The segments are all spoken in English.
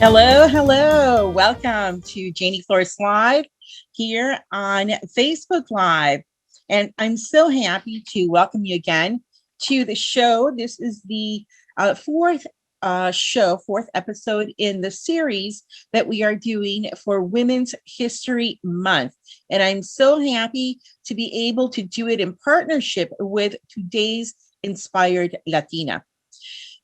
Hello, hello. Welcome to Janie Flores Live here on Facebook Live. And I'm so happy to welcome you again to the show. This is the fourth episode in the series that we are doing for Women's History Month. And I'm so happy to be able to do it in partnership with today's Inspired Latina.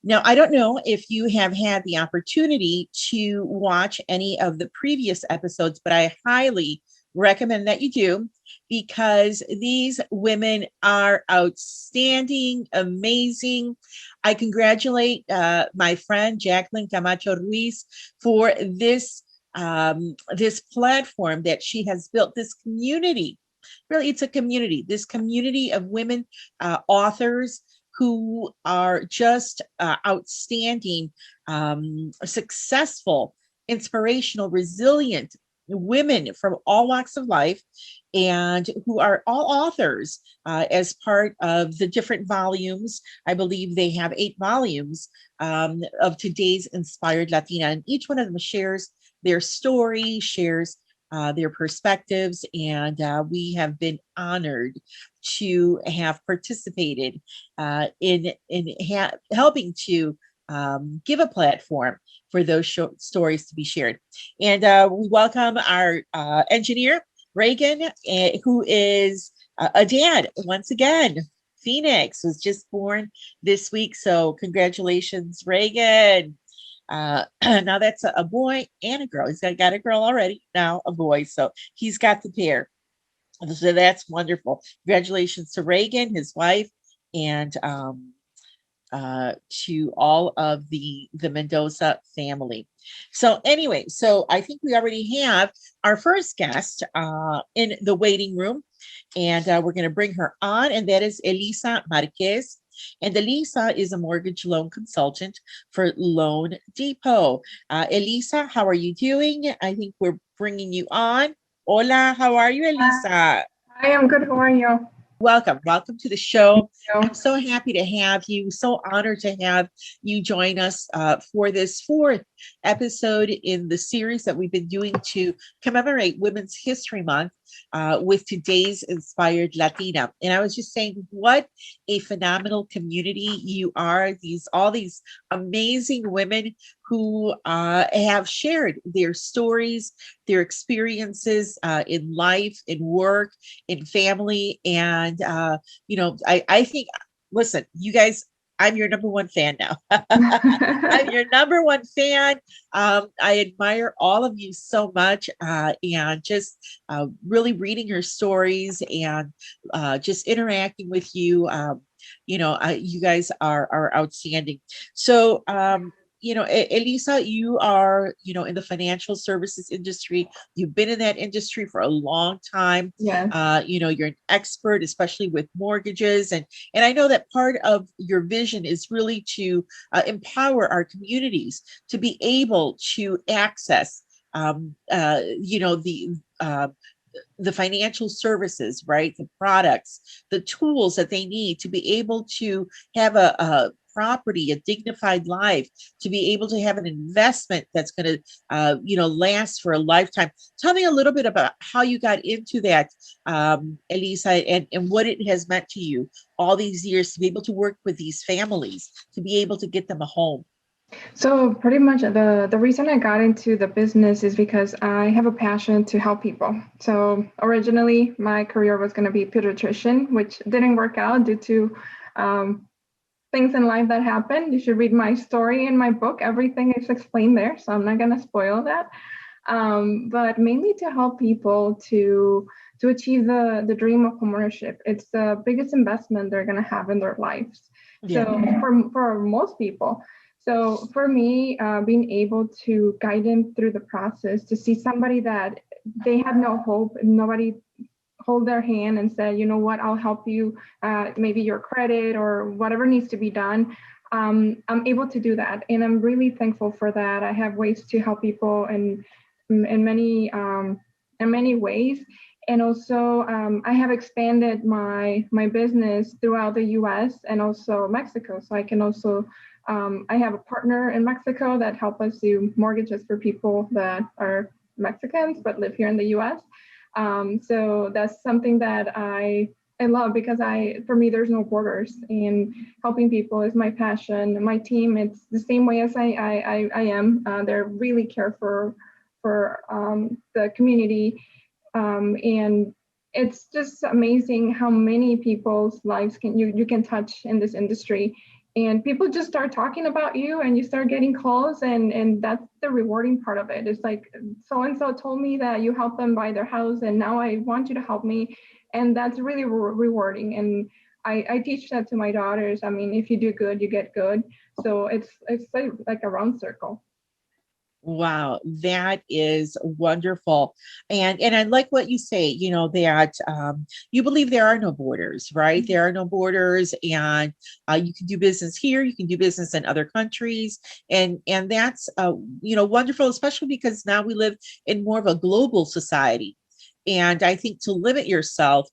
Now, I don't know if you have had the opportunity to watch any of the previous episodes, but I highly recommend that you do because these women are outstanding, amazing. I congratulate my friend Jacqueline Camacho Ruiz for this platform that she has built, this community. Really, it's a community, this community of women authors who are just outstanding, successful, inspirational, resilient women from all walks of life, and who are all authors as part of the different volumes. I believe they have 8 volumes of today's Inspired Latina, and each one of them shares their story, shares their perspectives, and we have been honored to have participated in helping to give a platform for those short stories to be shared. And we welcome our engineer, Reagan, who is a dad once again. Phoenix was just born this week. So congratulations, Reagan. Now that's a boy and a girl. He's got a girl already, now a boy. So he's got the pair. So that's wonderful. Congratulations to Reagan, his wife, and to all of the Mendoza family. So anyway, so I think we already have our first guest in the waiting room, and we're going to bring her on, and that is Elisa Marquez. And Elisa is a mortgage loan consultant for Loan Depot. Elisa, how are you doing? I think we're bringing you on. Hola, how are you, Elisa? I am good. How are you? Welcome to the show. You? I'm so happy to have you, so honored to have you join us for this fourth episode in the series that we've been doing to commemorate Women's History Month with today's Inspired Latina. And I was just saying, what a phenomenal community you are. All these amazing women who have shared their stories, their experiences in life, in work, in family. And, I think, listen, you guys, I'm your number one fan now. I'm your number one fan. I admire all of you so much, and just really reading your stories and just interacting with you. You guys are outstanding. So, Elisa, you are, in the financial services industry. You've been in that industry for a long time. Yes. You're an expert, especially with mortgages, and I know that part of your vision is really to empower our communities to be able to access, the financial services, right? The products, the tools that they need to be able to have a property, a dignified life, to be able to have an investment that's going to, last for a lifetime. Tell me a little bit about how you got into that, Elisa, and what it has meant to you all these years to be able to work with these families, to be able to get them a home. So pretty much the reason I got into the business is because I have a passion to help people. So originally my career was going to be pediatrician, which didn't work out due to um, things in life that happened. You should read my story in my book. Everything is explained there, so I'm not going to spoil that. But mainly to help people to achieve the dream of homeownership. It's the biggest investment they're going to have in their lives. So Yeah. for most people. So for me, being able to guide them through the process, to see somebody that they had no hope, nobody hold their hand and say, you know what, I'll help you, maybe your credit or whatever needs to be done. I'm able to do that, and I'm really thankful for that. I have ways to help people in many ways, And also, I have expanded my business throughout the U.S. and also Mexico. So I can also, I have a partner in Mexico that help us do mortgages for people that are Mexicans but live here in the U.S. So that's something that I love because for me there's no borders, and helping people is my passion. My team, it's the same way as I am. They really care for the community, and it's just amazing how many people's lives you can touch in this industry. And people just start talking about you, and you start getting calls, and that's the rewarding part of it. It's like, so and so told me that you helped them buy their house, and now I want you to help me. And that's really rewarding. And I teach that to my daughters. I mean, if you do good, you get good. So it's like a round circle. Wow, that is wonderful. And I like what you say, that you believe there are no borders, right? There are no borders, and you can do business here, you can do business in other countries, and that's wonderful, especially because now we live in more of a global society. And I think to limit yourself,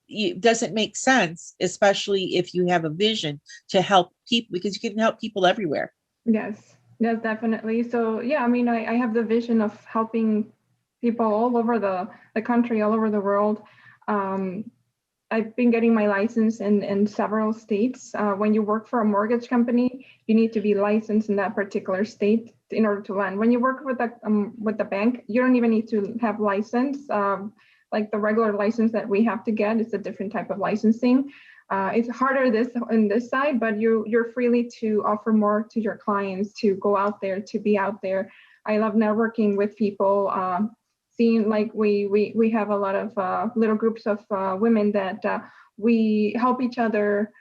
it doesn't make sense, especially if you have a vision to help people, because you can help people everywhere. Yes, yes, definitely. So yeah, I mean, I have the vision of helping people all over the country, all over the world. Um, I've been getting my license in several states. When you work for a mortgage company, you need to be licensed in that particular state in order to lend. When you work with the bank, you don't even need to have license. Like the regular license that we have to get, it's a different type of licensing. It's harder this on this side, but you're freely to offer more to your clients, to go out there, to be out there. I love networking with people. Seeing like we have a lot of little groups of women that we help each other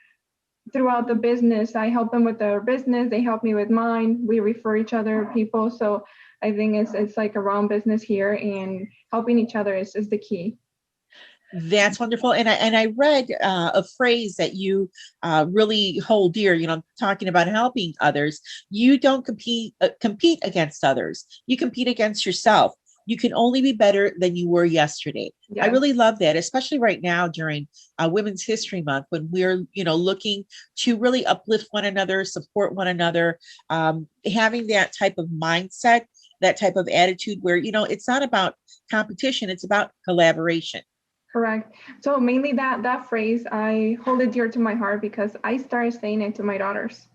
throughout the business. I help them with their business, they help me with mine. We refer each other people. So I think it's like a round business here, and helping each other is the key. That's wonderful. And I read a phrase that you really hold dear. Talking about helping others. You don't compete against others. You compete against yourself. You can only be better than you were yesterday. I Yes. really love that, especially right now during Women's History Month, when we're looking to really uplift one another, support one another, having that type of mindset, that type of attitude where it's not about competition, it's about collaboration. Correct. So mainly that phrase, I hold it dear to my heart because I started saying it to my daughters.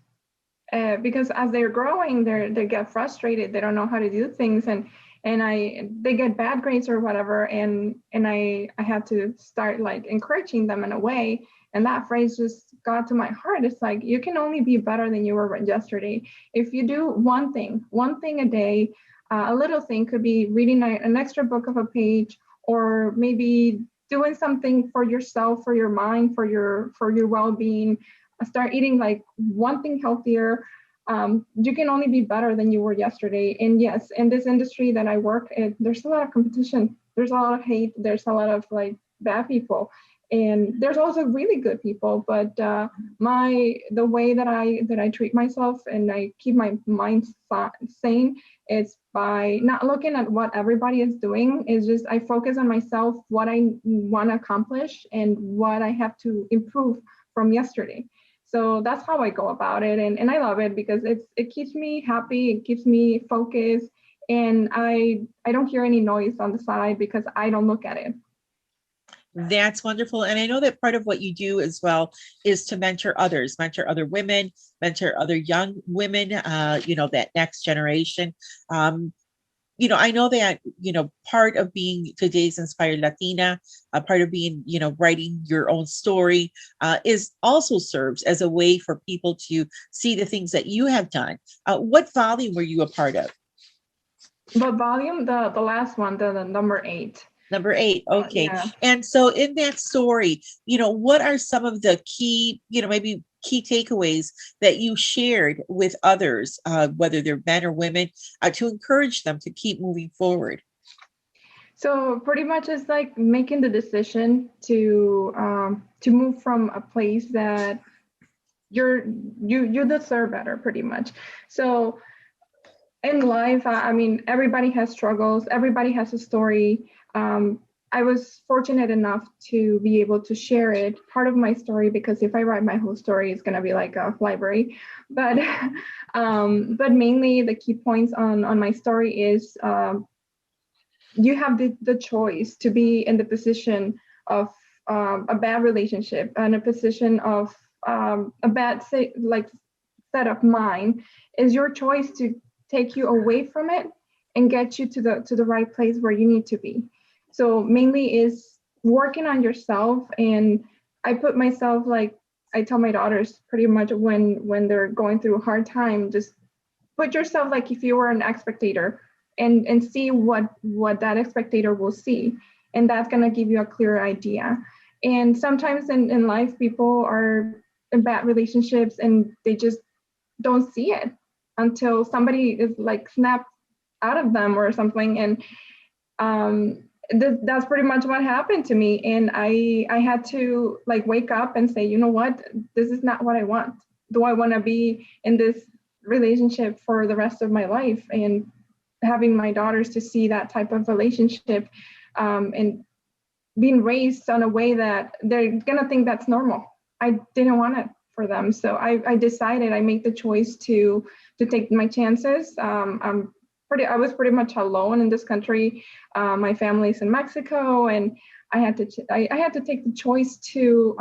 Because as they're growing, they get frustrated. They don't know how to do things, and they get bad grades or whatever, and I had to start like encouraging them in a way. And that phrase just got to my heart. It's like, you can only be better than you were yesterday. If you do one thing a day, a little thing could be reading an extra book of a page, or maybe doing something for yourself, for your mind, for your well-being. Start eating like one thing healthier. You can only be better than you were yesterday. And yes, in this industry that I work in, there's a lot of competition. There's a lot of hate. There's a lot of like bad people, and there's also really good people. But the way that I treat myself and I keep my mind sane, it's by not looking at what everybody is doing. It's just I focus on myself, what I want to accomplish, and what I have to improve from yesterday. So that's how I go about it, and I love it because it keeps me happy, it keeps me focused, and I don't hear any noise on the side because I don't look at it. That's wonderful. And I know that part of what you do as well is to mentor others, mentor other women, mentor other young women, that next generation. I know that, part of being today's Inspired Latina, part of being, writing your own story is also serves as a way for people to see the things that you have done. What volume were you a part of? But volume, the last one, the number 8. Number 8. Okay. Yeah. And so in that story, what are some of the key, maybe key takeaways that you shared with others, whether they're men or women, to encourage them to keep moving forward? So pretty much it's like making the decision to move from a place that you deserve better, pretty much. So in life, I mean, everybody has struggles, everybody has a story. I was fortunate enough to be able to share it, part of my story, because if I write my whole story, it's going to be like a library. But but mainly the key points on my story is you have the choice to be in the position of a bad relationship and a position of a bad like set of mind. Is your choice to take you away from it and get you to the right place where you need to be. So mainly is working on yourself. And I put myself, like I tell my daughters pretty much when they're going through a hard time, just put yourself like if you were an spectator, and see what that spectator will see, and that's going to give you a clear idea. And sometimes in life, people are in bad relationships and they just don't see it until somebody is like snapped out of them or something. And that's pretty much what happened to me. And I had to like wake up and say, you know what, this is not what I want. Do I want to be in this relationship for the rest of my life? And having my daughters to see that type of relationship, and being raised on a way that they're gonna think that's normal. I didn't want it for them, so I decided, I made the choice to take my chances. I was pretty much alone in this country. My family's in Mexico, and I had to take the choice to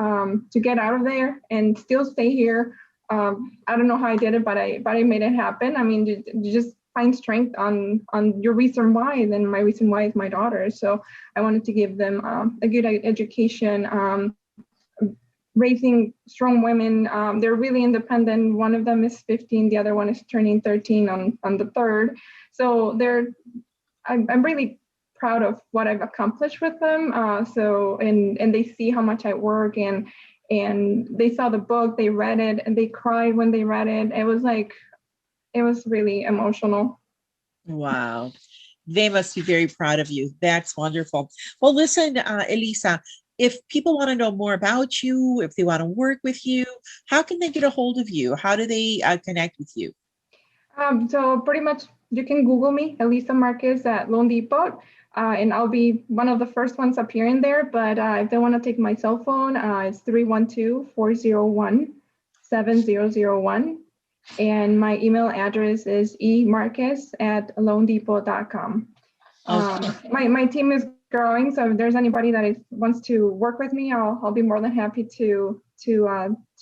get out of there and still stay here. I don't know how I did it, but I made it happen. I mean, you just find strength on your reason why. And then my reason why is my daughter. So I wanted to give them a good education, raising strong women. They're really independent. One of them is 15. The other one is turning 13 on the 3rd. So I'm really proud of what I've accomplished with them. And they see how much I work, and they saw the book, they read it, and they cried when they read it. It was really emotional. Wow. They must be very proud of you. That's wonderful. Well, listen, Elisa, if people want to know more about you, if they want to work with you, how can they get a hold of you? How do they connect with you? So pretty much you can Google me, Elisa Marquez at Lone Depot, and I'll be one of the first ones appearing there. But if they want to take my cell phone, it's 312-401-7001. And my email address is emarquez@lonedepot.com. Okay. My team is growing, so if there's anybody that wants to work with me, I'll be more than happy to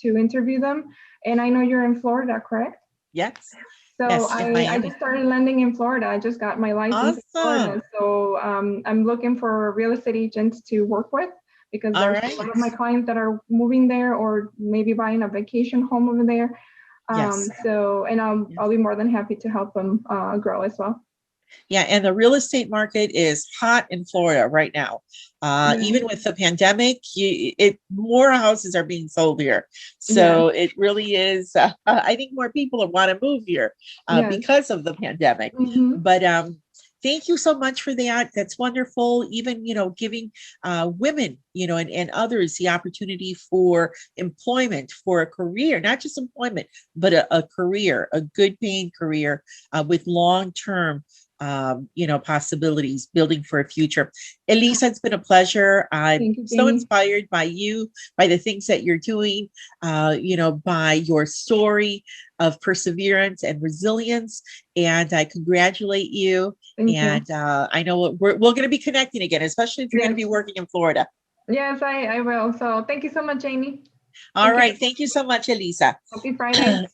interview them. And I know you're in Florida, correct? Yes. So Yes, in I Miami. just started lending in Florida. I just got my license in Awesome. Florida. So I'm looking for real estate agents to work with, because All there's right. a lot of my clients that are moving there or maybe buying a vacation home over there. Yes. And Yes. I'll be more than happy to help them grow as well. Yeah, and the real estate market is hot in Florida right now. Yeah. Even with the pandemic, more houses are being sold here. Yes. So it really is. I think more people want to move here Yes. because of the pandemic. Mm-hmm. But thank you so much for that. That's wonderful. Even giving women, and others the opportunity for employment, for a career, not just employment, but a career, a good paying career with long term possibilities, building for a future. Elisa, it's been a pleasure. I'm Thank you, so Janie. inspired by you, by the things that you're doing, by your story of perseverance and resilience. And I congratulate you. Thank you. And I know we're going to be connecting again, especially if you're going to Yes. be working in Florida. Yes, I will. So thank you so much, Janie. All Thank you. right. Thank you so much, Elisa. Happy Friday.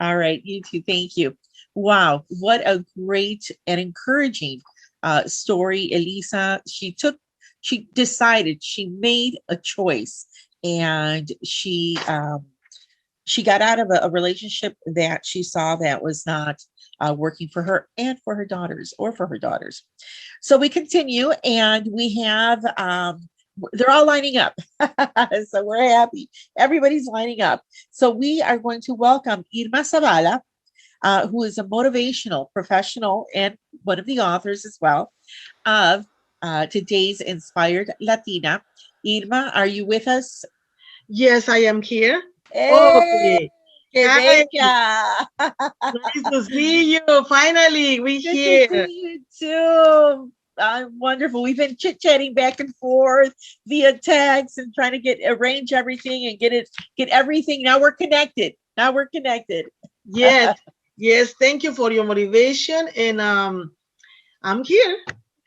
All right, you too. Thank you. Wow, what a great and encouraging story, Elisa. She decided, she made a choice, and she got out of a relationship that she saw that was not working for her and for her daughters, or for her daughters. So we continue, and we have they're all lining up. So we're happy. Everybody's lining up. So we are going to welcome Irma Zavala, who is a motivational professional and one of the authors as well of today's Inspired Latina. Irma, are you with us? Yes, I am here. Hey, Okay. qué Hi. bella. Nice to see you. Finally, we Good to here. see you too. Wonderful. We've been chit-chatting back and forth via text and trying to arrange everything and get everything. Now we're connected. Yes, yes. Thank you for your motivation, and I'm here.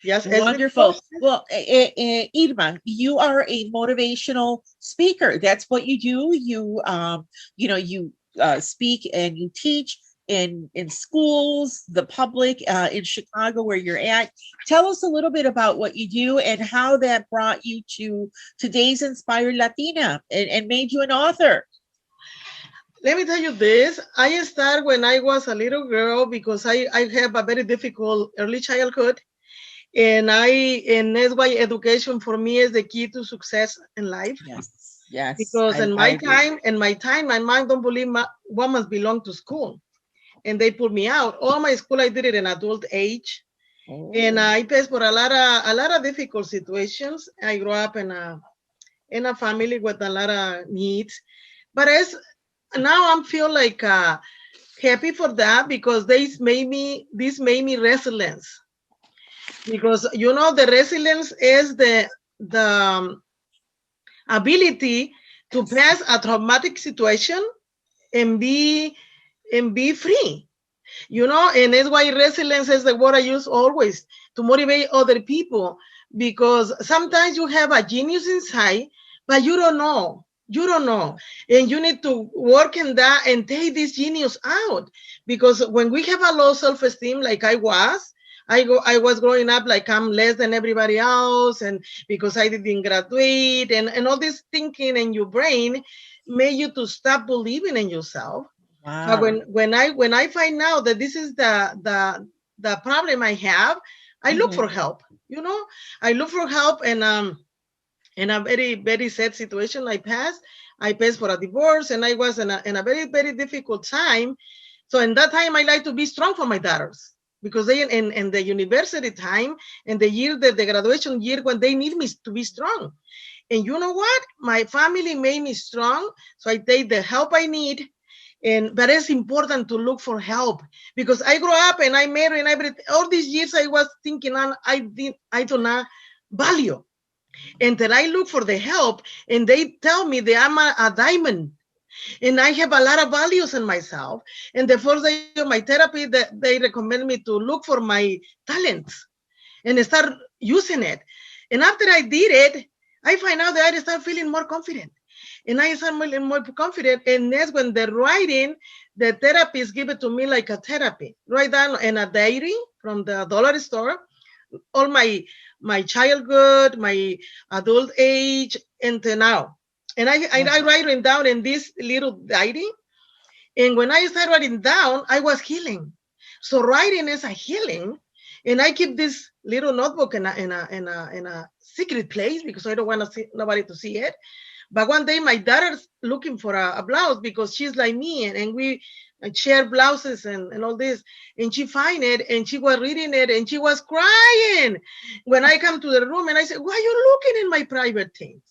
Yes, Wonderful. Well, Irma, you are a motivational speaker. That's what you do. You speak and you teach in schools, the public in Chicago where you're at. Tell us a little bit about what you do and how that brought you to today's Inspired Latina and made you an author. Let me tell you this. I started when I was a little girl because I have a very difficult early childhood. And that's why education for me is the key to success in life. Yes. Because in my time, my mom don't believe women belong to school. And they put me out. All my school, I did it in adult age. Oh. And I faced for a lot of difficult situations. I grew up in a family with a lot of needs. But now I feel like happy for that because this made me resilience. Because the resilience is the ability to pass a traumatic situation and be free. And that's why resilience is the word I use always to motivate other people, because sometimes you have a genius inside, but you don't know. And you need to work in that and take this genius out, because when we have a low self-esteem, like I was growing up like I'm less than everybody else, and because I didn't graduate, and all this thinking in your brain made you to stop believing in yourself. Wow. But when I find out that this is the problem I have, I look for help. I look for help, and in a very, very sad situation I passed for a divorce, and I was in a very, very difficult time. So in that time I like to be strong for my daughters, because they in the university time and the year that the graduation year when they need me to be strong. And you know what? My family made me strong, so I take the help I need. But it's important to look for help, because I grew up and I married, and all these years I was thinking I do not value. Until I look for the help, and they tell me that I'm a diamond, and I have a lot of values in myself. And the first day of my therapy, that they recommend me to look for my talents and start using it. And after I did it, I find out that I start feeling more confident. And I start feeling more confident. And that's when the writing, the therapist give it to me like a therapy. Write down in a diary from the dollar store, all my childhood, my adult age, until now. And I write it down in this little diary. And when I started writing down, I was healing. So writing is a healing. And I keep this little notebook in a secret place, because I don't want nobody to see it. But one day my daughter's looking for a blouse, because she's like me, and we share blouses and all this. And she find it, and she was reading it, and she was crying. When I come to the room, and I said, why are you looking in my private things?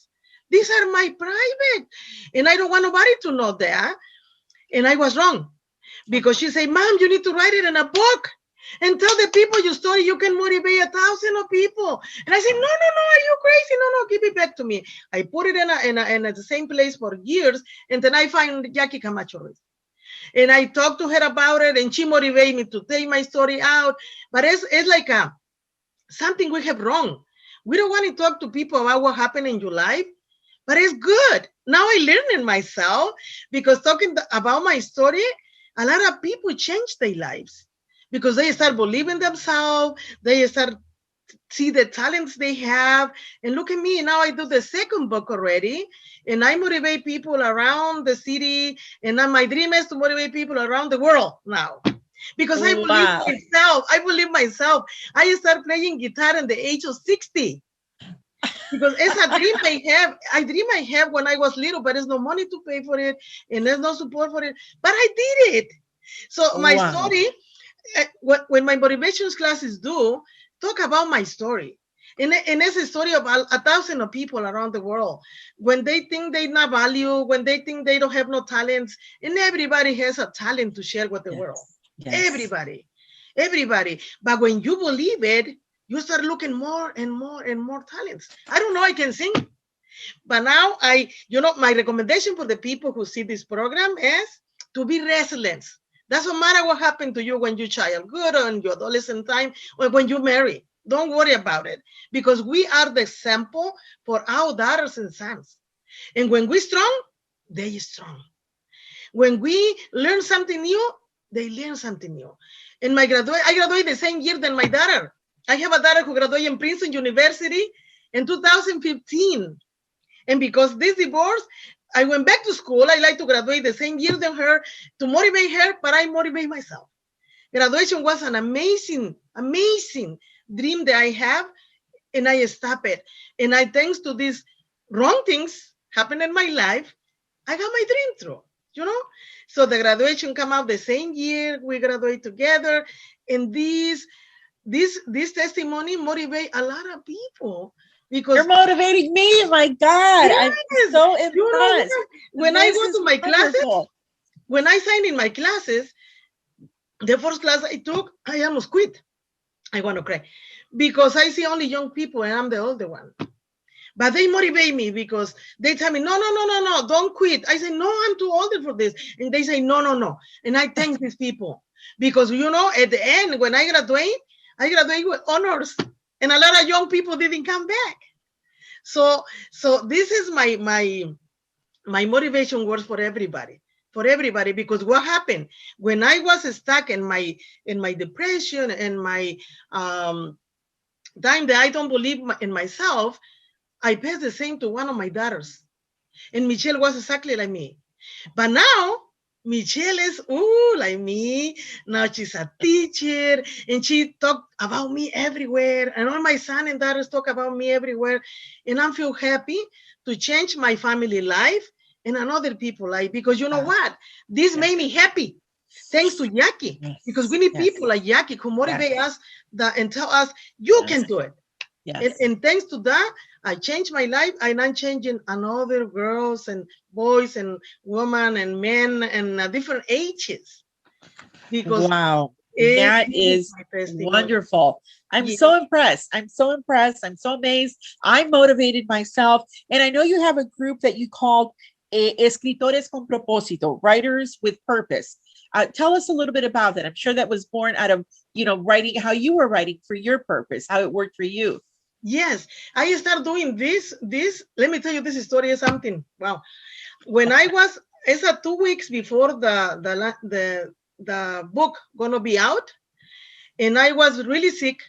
These are my private, and I don't want nobody to know that. And I was wrong, because she said, Mom, you need to write it in a book and tell the people your story. You can motivate 1,000 of people. And I said, no, are you crazy? No, give it back to me. I put it in the same place for years, and then I find Jackie Camacho. And I talked to her about it, and she motivated me to take my story out. But it's like something we have wrong. We don't want to talk to people about what happened in your life, but it's good. Now I learn it myself, because talking about my story, a lot of people change their lives, because they start believing themselves. They start see the talents they have. And look at me, now I do the second book already, and I motivate people around the city. And now my dream is to motivate people around the world now, because I believe myself. I started playing guitar at the age of 60. Because it's a dream I have when I was little, but there's no money to pay for it, and there's no support for it. But I did it. So my story, when my motivations classes do, talk about my story. And it's a story of 1,000 of people around the world. When they think they not value, when they think they don't have no talents, and everybody has a talent to share with the world. Yes. Everybody. But when you believe it, you start looking more and more and more talents. I don't know, I can sing. But now my recommendation for the people who see this program is to be resilient. Doesn't matter what happened to you when you're childhood or in your adolescent time or when you marry. Don't worry about it, because we are the example for our daughters and sons. And when we're strong, they are strong. When we learn something new, they learn something new. And I graduated the same year than my daughter. I have a daughter who graduated in Princeton University in 2015. And because this divorce, I went back to school. I like to graduate the same year than her to motivate her, but I motivate myself. Graduation was an amazing, amazing dream that I have, and I stopped it. And thanks to these wrong things happen in my life, I got my dream through, So the graduation come out the same year. We graduate together. And this testimony motivate a lot of people. Because you're motivating me, my God. Yes, I'm so impressed. When I go to my classes, when I signed in my classes, the first class I took, I almost quit. I want to cry because I see only young people and I'm the older one. But they motivate me because they tell me, no, don't quit. I say, no, I'm too old for this. And they say, no. And I thank these people because, at the end, when I graduate with honors. And a lot of young people didn't come back. So this is my motivation words for everybody, because what happened when I was stuck in my depression and my time that I don't believe in myself, I passed the same to one of my daughters. And Michelle was exactly like me. But now Michelle is like me. Now she's a teacher and she talked about me everywhere. And all my son and daughters talk about me everywhere. And I feel happy to change my family life and another people's life. Because you know what? This made me happy. Thanks to Jackie. Because we need people like Jackie who motivate us and tell us, you can do it. Yes. And thanks to that, I changed my life, and I'm changing another girls and boys and women and men and different ages. Because wow, that is wonderful. I'm so impressed. I'm so amazed. I'm motivated myself. And I know you have a group that you called Escritores con Propósito, Writers with Purpose. Tell us a little bit about that. I'm sure that was born out of, writing, how you were writing for your purpose, how it worked for you. Yes, I started doing this. Let me tell you this story is something. Wow. When I was, it's 2 weeks before the book gonna be out, and I was really sick,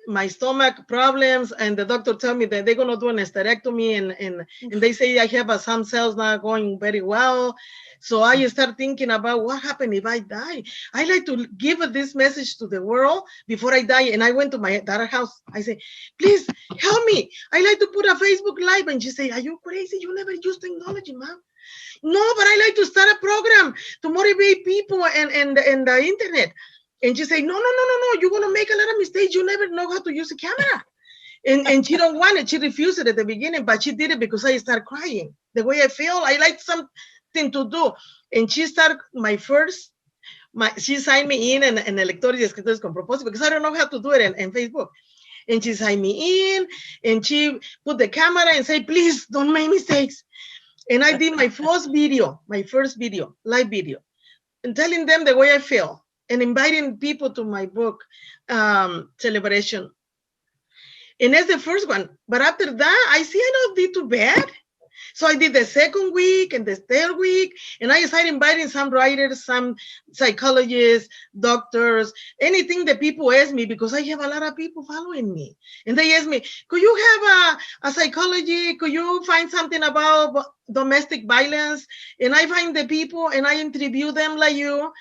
my stomach problems, and the doctor told me that they're gonna do an hysterectomy, and they say I have some cells not going very well. So I start thinking about what happened if I die. I like to give this message to the world before I die. And I went to my daughter's house. I say, please help me. I like to put a Facebook Live. And she say, are you crazy? You never use technology, mom. No, but I like to start a program to motivate people and the internet. And she say, no. You're going to make a lot of mistakes. You never know how to use a camera. And she don't want it. She refused it at the beginning, but she did it because I start crying. The way I feel, I like something to do. And she started she signed me in Lectores y Escritores con Propósito, because I don't know how to do it in Facebook. And she signed me in and she put the camera and say, please don't make mistakes. And I did my first video, live video, and telling them the way I feel and inviting people to my book celebration. And that's the first one. But after that, I see I don't did too bad. So I did the second week and the third week, and I started inviting some writers, some psychologists, doctors, anything that people ask me, because I have a lot of people following me. And they ask me, could you have a psychology? Could you find something about domestic violence? And I find the people and I interview them like you.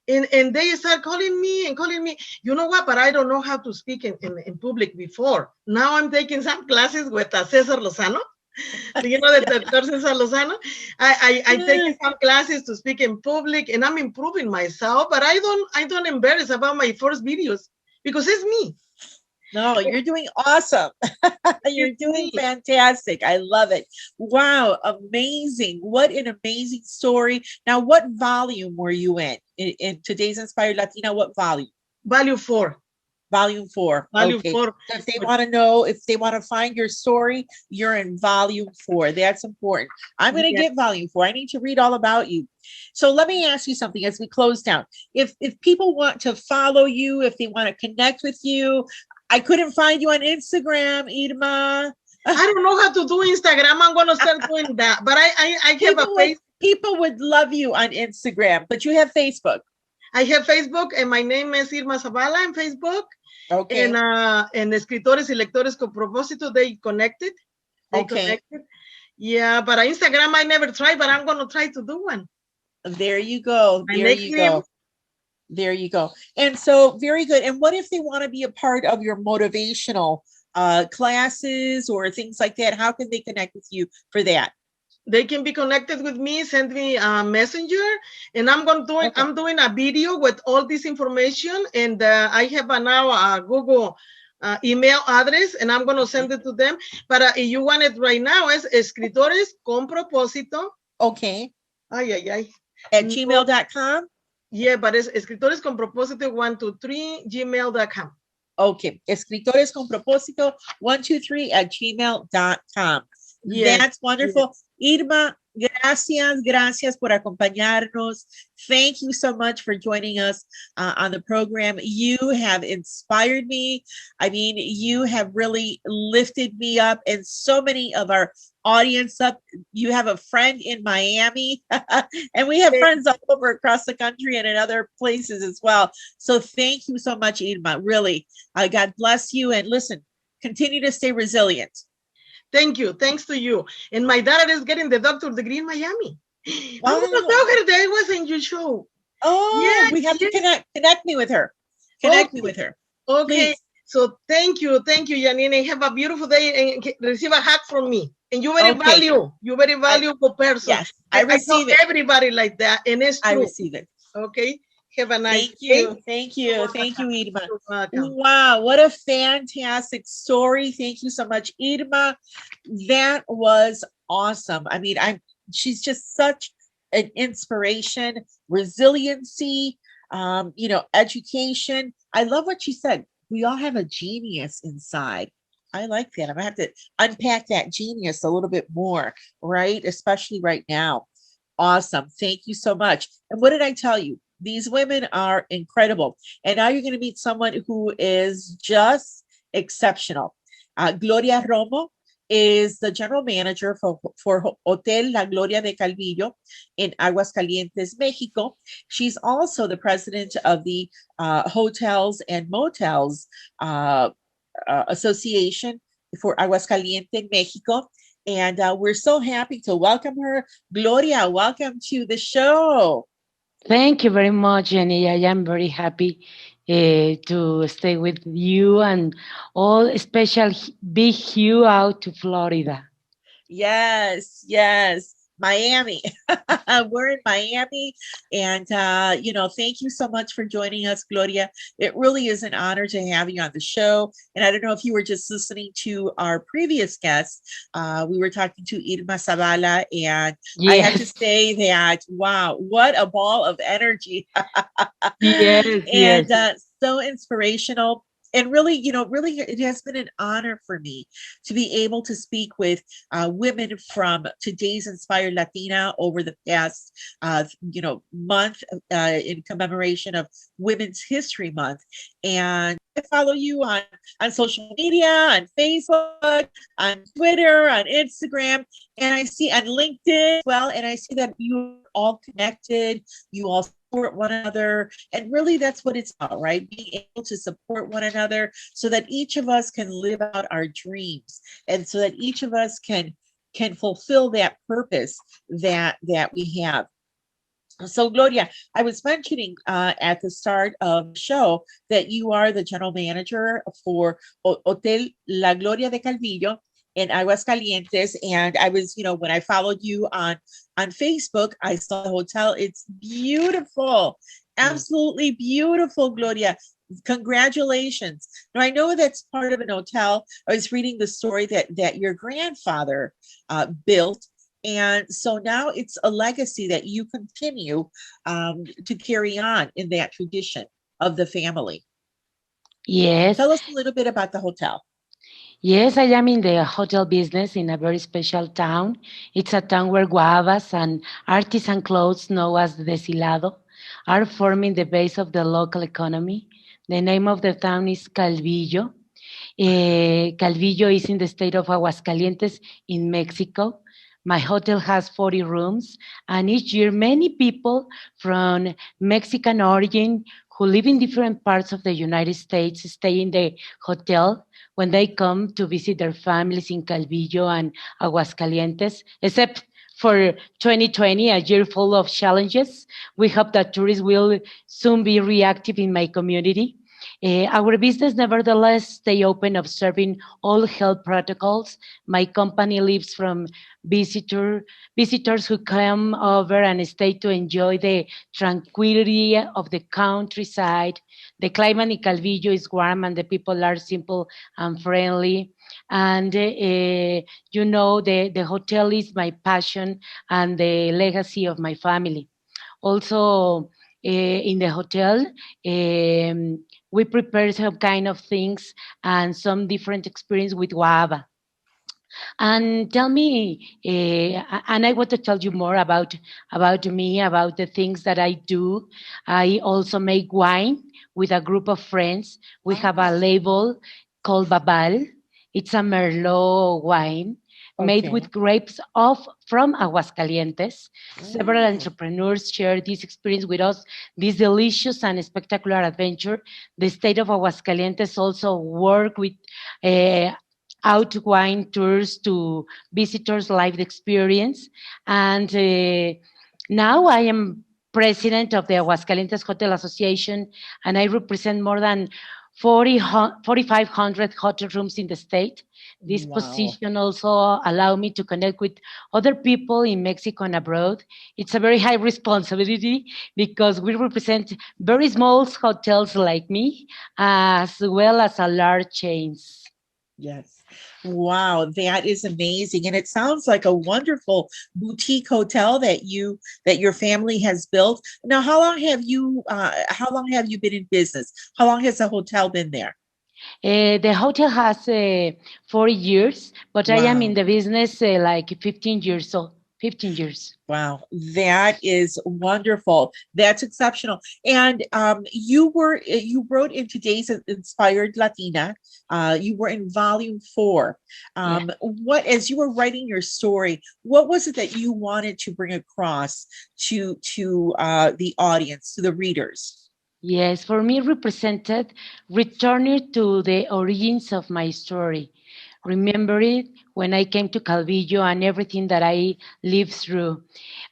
And they start calling me. You know what? But I don't know how to speak in public before. Now I'm taking some classes with Cesar Lozano. Do you know that Dr. Cesar Lozano? I take some classes to speak in public, and I'm improving myself. But I don't embarrass about my first videos because it's me. No, you're doing awesome. You're doing fantastic. I love it. Wow, amazing. What an amazing story. Now, what volume were you in today's Inspired Latina? What volume? Volume 4. Volume 4. Volume Okay. 4. So if they want to know, if they want to find your story, you're in volume 4. That's important. I'm going to get volume 4. I need to read all about you. So let me ask you something as we close down. If people want to follow you, if they want to connect with you, I couldn't find you on Instagram, Irma. I don't know how to do Instagram. I'm going to start doing that. But I have a face. People would love you on Instagram, but you have Facebook. I have Facebook, and my name is Irma Zavala on Facebook. Okay. And escritores y lectores con propósito, they connected. Connected. Yeah, but Instagram I never tried, but I'm going to try to do one. There you go. There you go. There you go. And so very good. And what if they want to be a part of your motivational classes or things like that? How can they connect with you for that? They can be connected with me, send me a messenger, and I'm doing a video with all this information, and I have now a Google email address, and I'm going to send it to them. But if you want it right now, es escritores con propósito. Okay. At gmail.com. Yeah, but it's escritores con propósito 123 gmail.com. Okay, escritores con propósito 123 at gmail.com. Yes. That's wonderful. Yes. Irma, gracias por acompañarnos. Thank you so much for joining us on the program. You have inspired me. I mean, you have really lifted me up and so many of our audience up. You have a friend in Miami and we have friends all over across the country and in other places as well. So thank you so much, Irma. Really, God bless you. And listen, continue to stay resilient. Thank you. Thanks to you. And my daughter is getting the doctor's degree in Miami. Wow. I'm going to tell her that I was in your show. Oh, yes, we have to connect me with her. Connect me with her. Okay. Please. So thank you. Thank you, Janine. Have a beautiful day and receive a hug from me. And you're very valuable person. Yes, I receive it. Everybody like that. And it's true. I receive it. Okay. Have a nice day. Thank you, Irma. Wow, what a fantastic story. Thank you so much, Irma. That was awesome. I mean, she's just such an inspiration, resiliency, education. I love what she said. We all have a genius inside. I like that. I'm gonna have to unpack that genius a little bit more, right? Especially right now. Awesome. Thank you so much. And what did I tell you? These women are incredible. And now you're going to meet someone who is just exceptional. Gloria Romo is the general manager for Hotel La Gloria de Calvillo in Aguascalientes, Mexico. She's also the president of the Hotels and Motels Association for Aguascalientes, Mexico. And we're so happy to welcome her. Gloria, welcome to the show. Thank you very much, Jenny. I am very happy to stay with you and all special big hue out to Florida. Yes. Miami. We're in Miami. And, thank you so much for joining us, Gloria. It really is an honor to have you on the show. And I don't know if you were just listening to our previous guest. We were talking to Irma Zavala, and yes. I have to say that, wow, what a ball of energy. Yes. So inspirational. And really, it has been an honor for me to be able to speak with women from today's Inspired Latina over the past, month in commemoration of Women's History Month. And I follow you on social media, on Facebook, on Twitter, on Instagram, and I see on LinkedIn as well. And I see that you're all connected. You all support one another. And really that's what it's about, right? Being able to support one another so that each of us can live out our dreams and so that each of us can fulfill that purpose that we have. So Gloria, I was mentioning at the start of the show that you are the general manager for Hotel La Gloria de Calvillo in Aguascalientes. And I was, when I followed you on Facebook, I saw the hotel. It's beautiful. Absolutely beautiful, Gloria. Congratulations. Now, I know that's part of an hotel. I was reading the story that your grandfather built. And so now it's a legacy that you continue to carry on in that tradition of the family. Yes. Tell us a little bit about the hotel. Yes, I am in the hotel business in a very special town. It's a town where guavas and artisan clothes known as Deshilado are forming the base of the local economy. The name of the town is Calvillo. Calvillo is in the state of Aguascalientes in Mexico. My hotel has 40 rooms, and each year many people from Mexican origin who live in different parts of the United States stay in the hotel when they come to visit their families in Calvillo and Aguascalientes, except for 2020, a year full of challenges. We hope that tourists will soon be reactive in my community. Our business, nevertheless, stay open, observing all health protocols. My company lives from visitor visitors who come over and stay to enjoy the tranquility of the countryside. The climate in Calvillo is warm, and the people are simple and friendly. And the hotel is my passion and the legacy of my family. Also, in the hotel, we prepare some kind of things and some different experience with guava. And tell me, and I want to tell you more about me, about the things that I do. I also make wine with a group of friends. We have a Oh, label called Babal. It's a Merlot wine made okay. with grapes of from Aguascalientes. Several Oh, entrepreneurs share this experience with us, this delicious and spectacular adventure. The state of Aguascalientes also work with uh, out wine tours to visitors' life experience. And now I am president of the Aguascalientes Hotel Association, and I represent more than 4,500 hotel rooms in the state. This wow. position also allow me to connect with other people in Mexico and abroad. It's a very high responsibility because we represent very small hotels like me, as well as a large chains. Yes. Wow, that is amazing. And it sounds like a wonderful boutique hotel that your family has built. Now, how long have you been in business? How long has the hotel been there? The hotel has 40 years, but I am in Wow. the business like 15 years old. 15 years. Wow, that is wonderful. That's exceptional. And you wrote in today's Inspired Latina. You were in volume 4. Yeah. What as you were writing your story, what was it that you wanted to bring across to the audience, to the readers? Yes, for me represented returning to the origins of my story. Remember it when I came to Calvillo and everything that I lived through.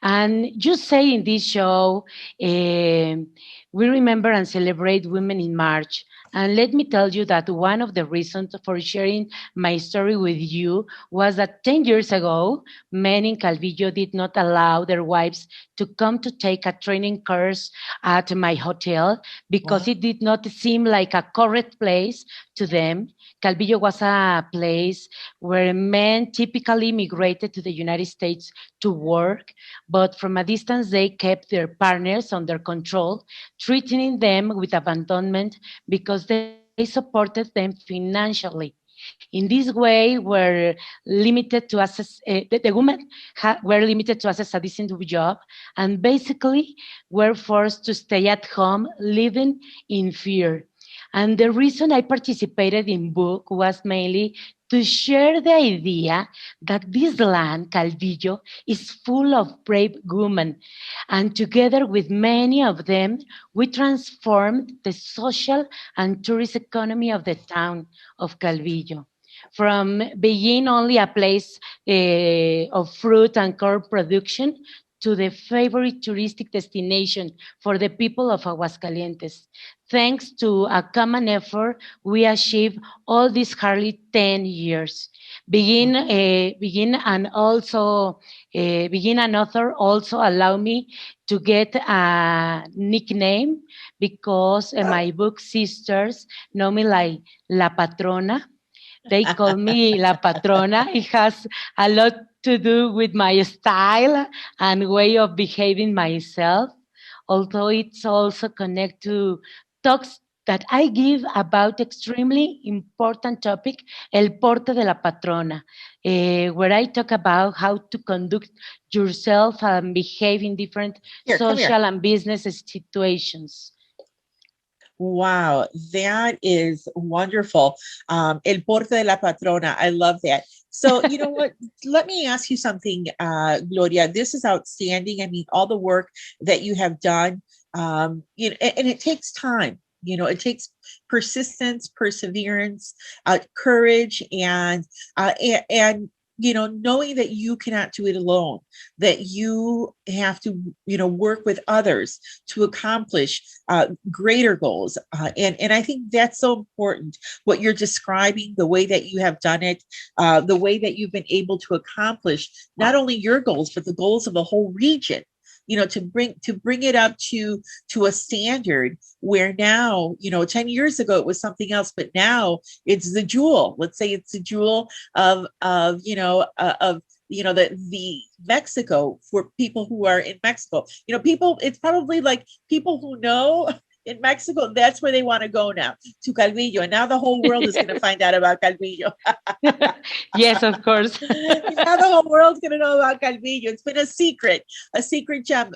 And just say in this show, we remember and celebrate women in March. And let me tell you that one of the reasons for sharing my story with you was that 10 years ago, men in Calvillo did not allow their wives to come to take a training course at my hotel because Wow. it did not seem like a correct place to them. Calvillo was a place where men typically migrated to the United States to work, but from a distance they kept their partners under control, treating them with abandonment because they supported them financially. In this way, were limited to access. The women were limited to access a decent job, and basically were forced to stay at home, living in fear. And the reason I participated in book was mainly to share the idea that this land, Calvillo, is full of brave women. And together with many of them, we transformed the social and tourist economy of the town of Calvillo. From being only a place of fruit and corn production to the favorite touristic destination for the people of Aguascalientes. Thanks to a common effort, we achieved all these hardly 10 years. Begin and author also allow me to get a nickname because my book sisters know me like La Patrona. They call me La Patrona. It has a lot to do with my style and way of behaving myself, although it's also connected to tox that I give about extremely important topic, El Porte de la Patrona, where I talk about how to conduct yourself and behave in different Here, come here. social and business situations. Wow, that is wonderful. El porte de la patrona. I love that. So, you know what? Let me ask you something, Gloria. This is outstanding. I mean, all the work that you have done, and it takes time. It takes persistence, perseverance, courage, and knowing that you cannot do it alone, that you have to, work with others to accomplish greater goals. And I think that's so important, what you're describing, the way that you have done it, the way that you've been able to accomplish not only your goals, but the goals of the whole region. To bring it up to a standard where now, 10 years ago it was something else, but now it's the jewel. Let's say it's the jewel of the Mexico, for people who are in Mexico. People, it's probably like people who know in Mexico, that's where they want to go now, to Calvillo. And now the whole world is going to find out about Calvillo. Yes, of course. Now the whole world's going to know about Calvillo. It's been a secret gem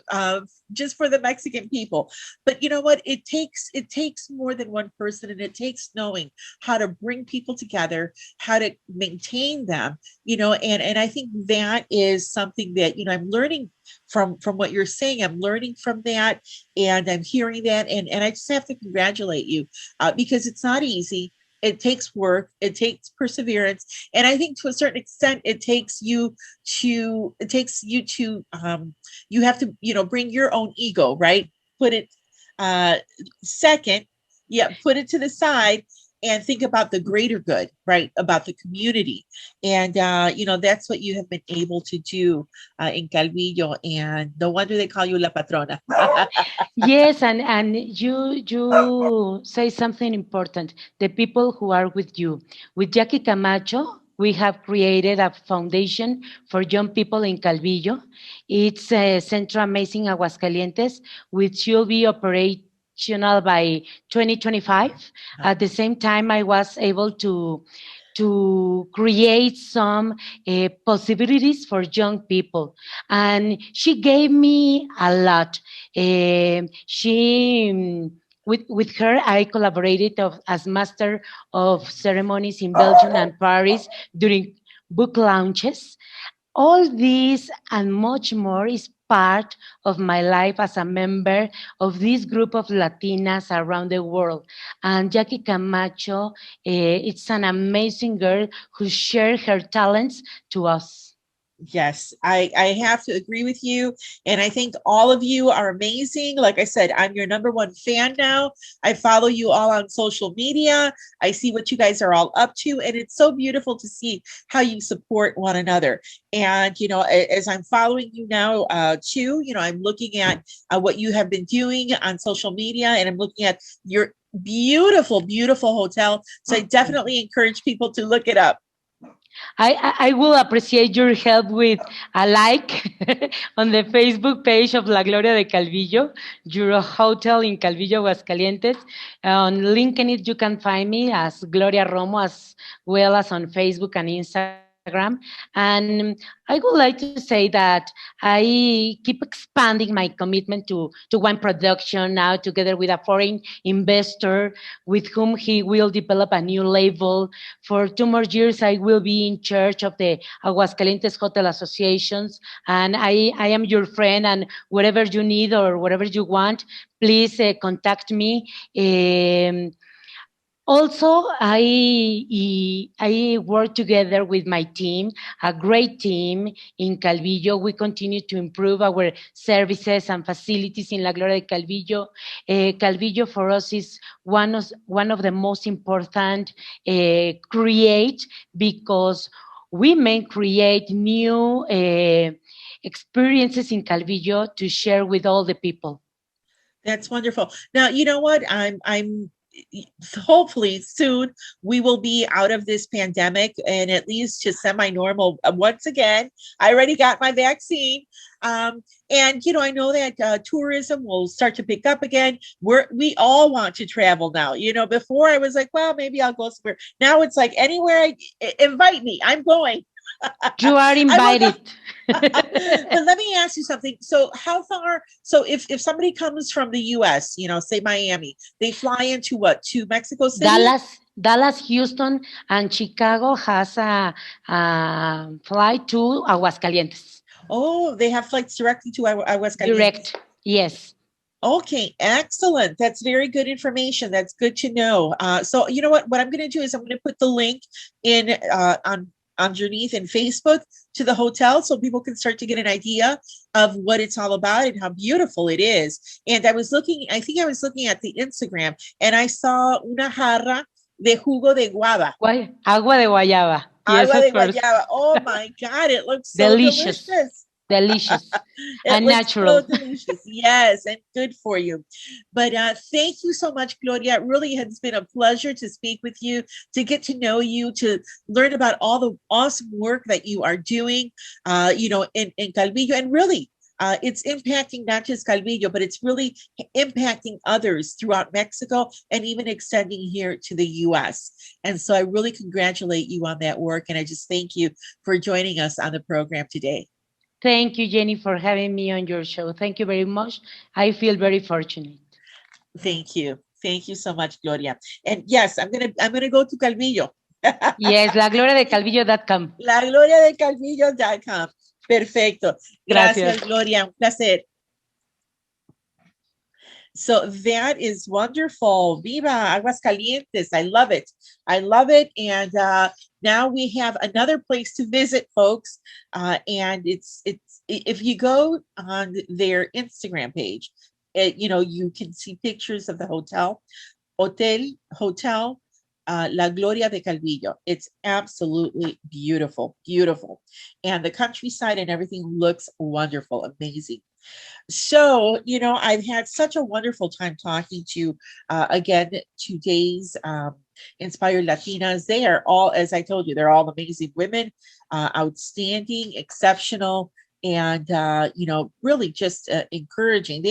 just for the Mexican people. But you know what? It takes more than one person, and it takes knowing how to bring people together, how to maintain them, and I think that is something that, I'm learning from what you're saying. I'm learning from that, and I'm hearing that, and I just have to congratulate you because it's not easy. It takes work, it takes perseverance, and I think to a certain extent it takes you to you have to bring your own ego, right? Put it second, put it to the side, and think about the greater good, right? About the community. And, that's what you have been able to do in Calvillo. And no wonder they call you La Patrona. Yes, and you say something important. The people who are with you. With Jackie Camacho, we have created a foundation for young people in Calvillo. It's Centro Amazing Aguascalientes, which will be operational by 2025. At the same time, I was able to create some possibilities for young people. And she gave me a lot. With her, I collaborated as master of ceremonies in Belgium and Paris during book launches. All this and much more is part of my life as a member of this group of Latinas around the world. And Jackie Camacho, it's an amazing girl who shared her talents to us. Yes, I have to agree with you. And I think all of you are amazing. Like I said, I'm your number one fan now. I follow you all on social media. I see what you guys are all up to. And it's so beautiful to see how you support one another. And, as I'm following you now, too, I'm looking at what you have been doing on social media, and I'm looking at your beautiful, beautiful hotel. So I definitely encourage people to look it up. I will appreciate your help with a like on the Facebook page of La Gloria de Calvillo, your hotel in Calvillo, Aguascalientes. On LinkedIn, you can find me as Gloria Romo, as well as on Facebook and Instagram. And I would like to say that I keep expanding my commitment to wine production now, together with a foreign investor with whom he will develop a new label. For 2 more years, I will be in charge of the Aguascalientes Hotel Associations, and I am your friend, and whatever you need or whatever you want, please contact me. Also, I work together with my team, a great team in Calvillo. We continue to improve our services and facilities in La Gloria de Calvillo. Calvillo for us is one of the most important create, because we may create new experiences in Calvillo to share with all the people. That's wonderful. Now, you know what? hopefully soon we will be out of this pandemic and at least to semi-normal once again. I already got my vaccine. And I know that tourism will start to pick up again. We all want to travel now. Before I was like, well, maybe I'll go somewhere. Now it's like anywhere invite me, I'm going. You are invited. But let me ask you something. So how far, so if somebody comes from the US, say Miami, they fly into what, to Mexico City? Dallas, Houston, and Chicago has a flight to Aguascalientes. Oh, they have flights directly to Aguascalientes. Direct, yes. Okay, excellent. That's very good information. That's good to know. So you know what I'm going to do is I'm going to put the link in underneath in Facebook to the hotel so people can start to get an idea of what it's all about and how beautiful it is. And I think I was looking at the Instagram and I saw una jarra de jugo de guava. Agua de guayaba. Yes, Agua de guayaba. Oh my God, it looks so delicious. Delicious and natural. So delicious. Yes, and good for you. But thank you so much, Gloria. It really has been a pleasure to speak with you, to get to know you, to learn about all the awesome work that you are doing, in Calvillo. And really, it's impacting not just Calvillo, but it's really impacting others throughout Mexico and even extending here to the U.S. And so I really congratulate you on that work. And I just thank you for joining us on the program today. Thank you, Jenny, for having me on your show. Thank you very much. I feel very fortunate. Thank you. Thank you so much, Gloria. And yes, I'm gonna go to Calvillo. Yes, lagloriadecalvillo.com. Lagloriadecalvillo.com. Perfecto. Gracias, Gloria. Un placer. So that is wonderful. Viva Aguascalientes. I love it. I love it. And now we have another place to visit, folks. And it's if you go on their Instagram page, you can see pictures of the hotel La Gloria de Calvillo. It's absolutely beautiful, beautiful. And the countryside and everything looks wonderful, amazing. So, I've had such a wonderful time talking to, again, today's Inspired Latinas. They are all, as I told you, they're all amazing women, outstanding, exceptional, and, really just encouraging.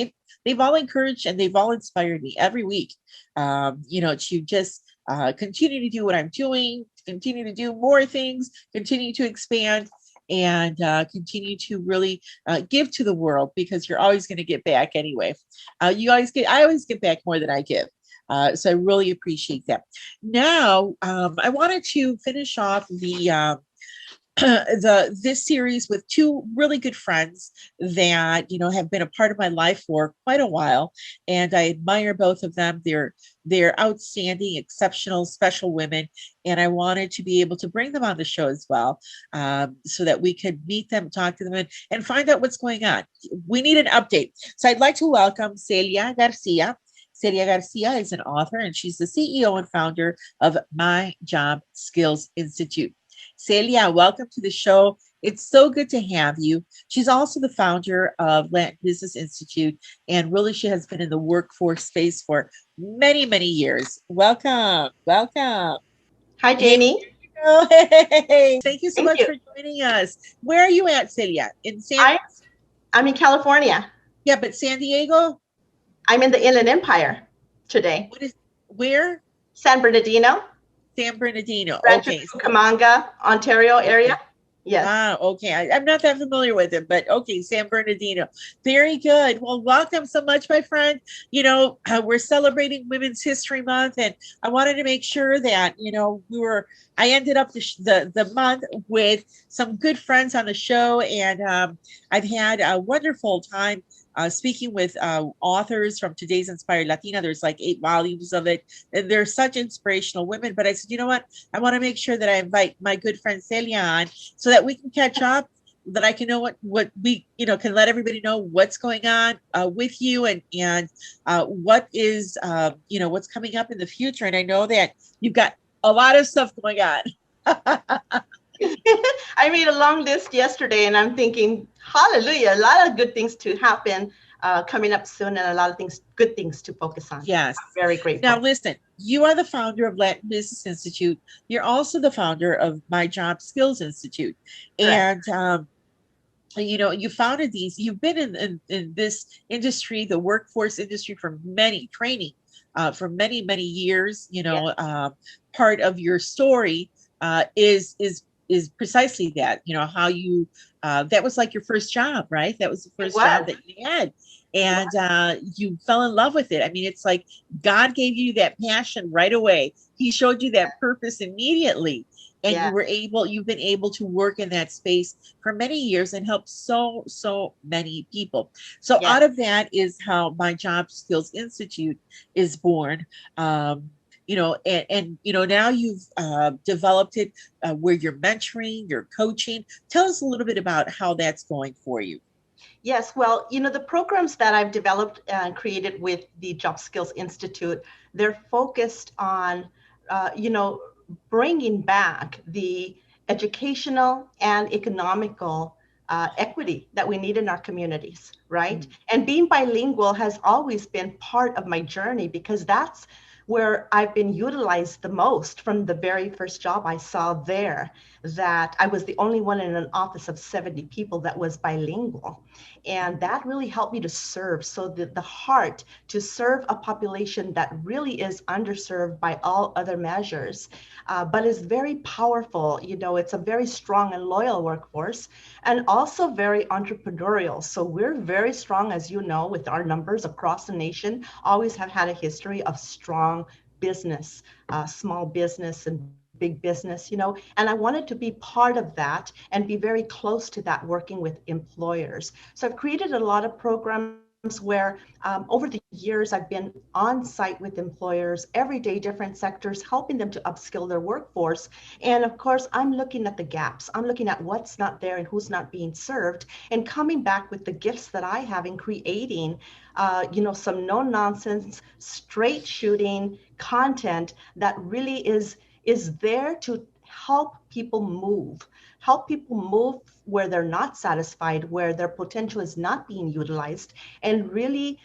They've all encouraged and they've all inspired me every week, to just continue to do what I'm doing, continue to do more things, continue to expand, and continue to really give to the world, because you're always going to get back anyway. I always get back more than I give. So I really appreciate that. Now, I wanted to finish off this series with two really good friends that have been a part of my life for quite a while, and I admire both of them. They're outstanding, exceptional, special women, and I wanted to be able to bring them on the show as well, so that we could meet them, talk to them, and find out what's going on. We need an update. So I'd like to welcome Celia Garcia. Celia Garcia is an author, and she's the CEO and founder of My Job Skills Institute. Celia, welcome to the show. It's so good to have you. She's also the founder of Latin Business Institute, and really she has been in the workforce space for many, many years. Welcome. Hi, Janie. Hey. Thank you so much for joining us. Where are you at, Celia? I'm in California. Yeah, but San Diego? I'm in the Inland Empire today. Where? San Bernardino. San Bernardino. Rancho Okay. Cucamonga, Ontario area. Yes. Ah, okay. I'm not that familiar with it, but okay, San Bernardino. Very good. Well, welcome so much, my friend. We're celebrating Women's History Month, and I wanted to make sure that, I ended up the month with some good friends on the show, and I've had a wonderful time speaking with authors from today's Inspired Latina. There's like 8 volumes of it, and they're such inspirational women. But I said, you know what? I want to make sure that I invite my good friend Celia on so that we can catch up, that I can know what we, can let everybody know what's going on with you, and what is, what's coming up in the future. And I know that you've got a lot of stuff going on. I made a long list yesterday, and I'm thinking, hallelujah, a lot of good things to happen coming up soon, and a lot of things, good things to focus on. Yes. I'm very grateful. Now, listen, you are the founder of Latin Business Institute. You're also the founder of My Job Skills Institute. Correct. And, you founded these, you've been in this industry, the workforce industry for for many, many years. Part of your story is precisely that, how you, that was like your first job, right? That was the first job that you had. And you fell in love with it. I mean, it's like God gave you that passion right away. He showed you that purpose immediately. And you've been able to work in that space for many years and help so many people. So out of that is how My Job Skills Institute is born. Now you've developed it where you're mentoring, you're coaching. Tell us a little bit about how that's going for you. Yes, well, the programs that I've developed and created with the Job Skills Institute, they're focused on, bringing back the educational and economical equity that we need in our communities, right? And being bilingual has always been part of my journey, because that's where I've been utilized the most. From the very first job I saw there, that I was the only one in an office of 70 people that was bilingual. And that really helped me to serve. So the heart to serve a population that really is underserved by all other measures, but is very powerful. It's a very strong and loyal workforce, and also very entrepreneurial. So we're very strong, as you know, with our numbers across the nation, always have had a history of strong business, small business and big business, and I wanted to be part of that and be very close to that, working with employers. So I've created a lot of programs where over the years I've been on site with employers every day, different sectors, helping them to upskill their workforce. And of course, I'm looking at the gaps. I'm looking at what's not there and who's not being served, and coming back with the gifts that I have in creating some no nonsense, straight shooting content that really is there to help people move where they're not satisfied, where their potential is not being utilized, and really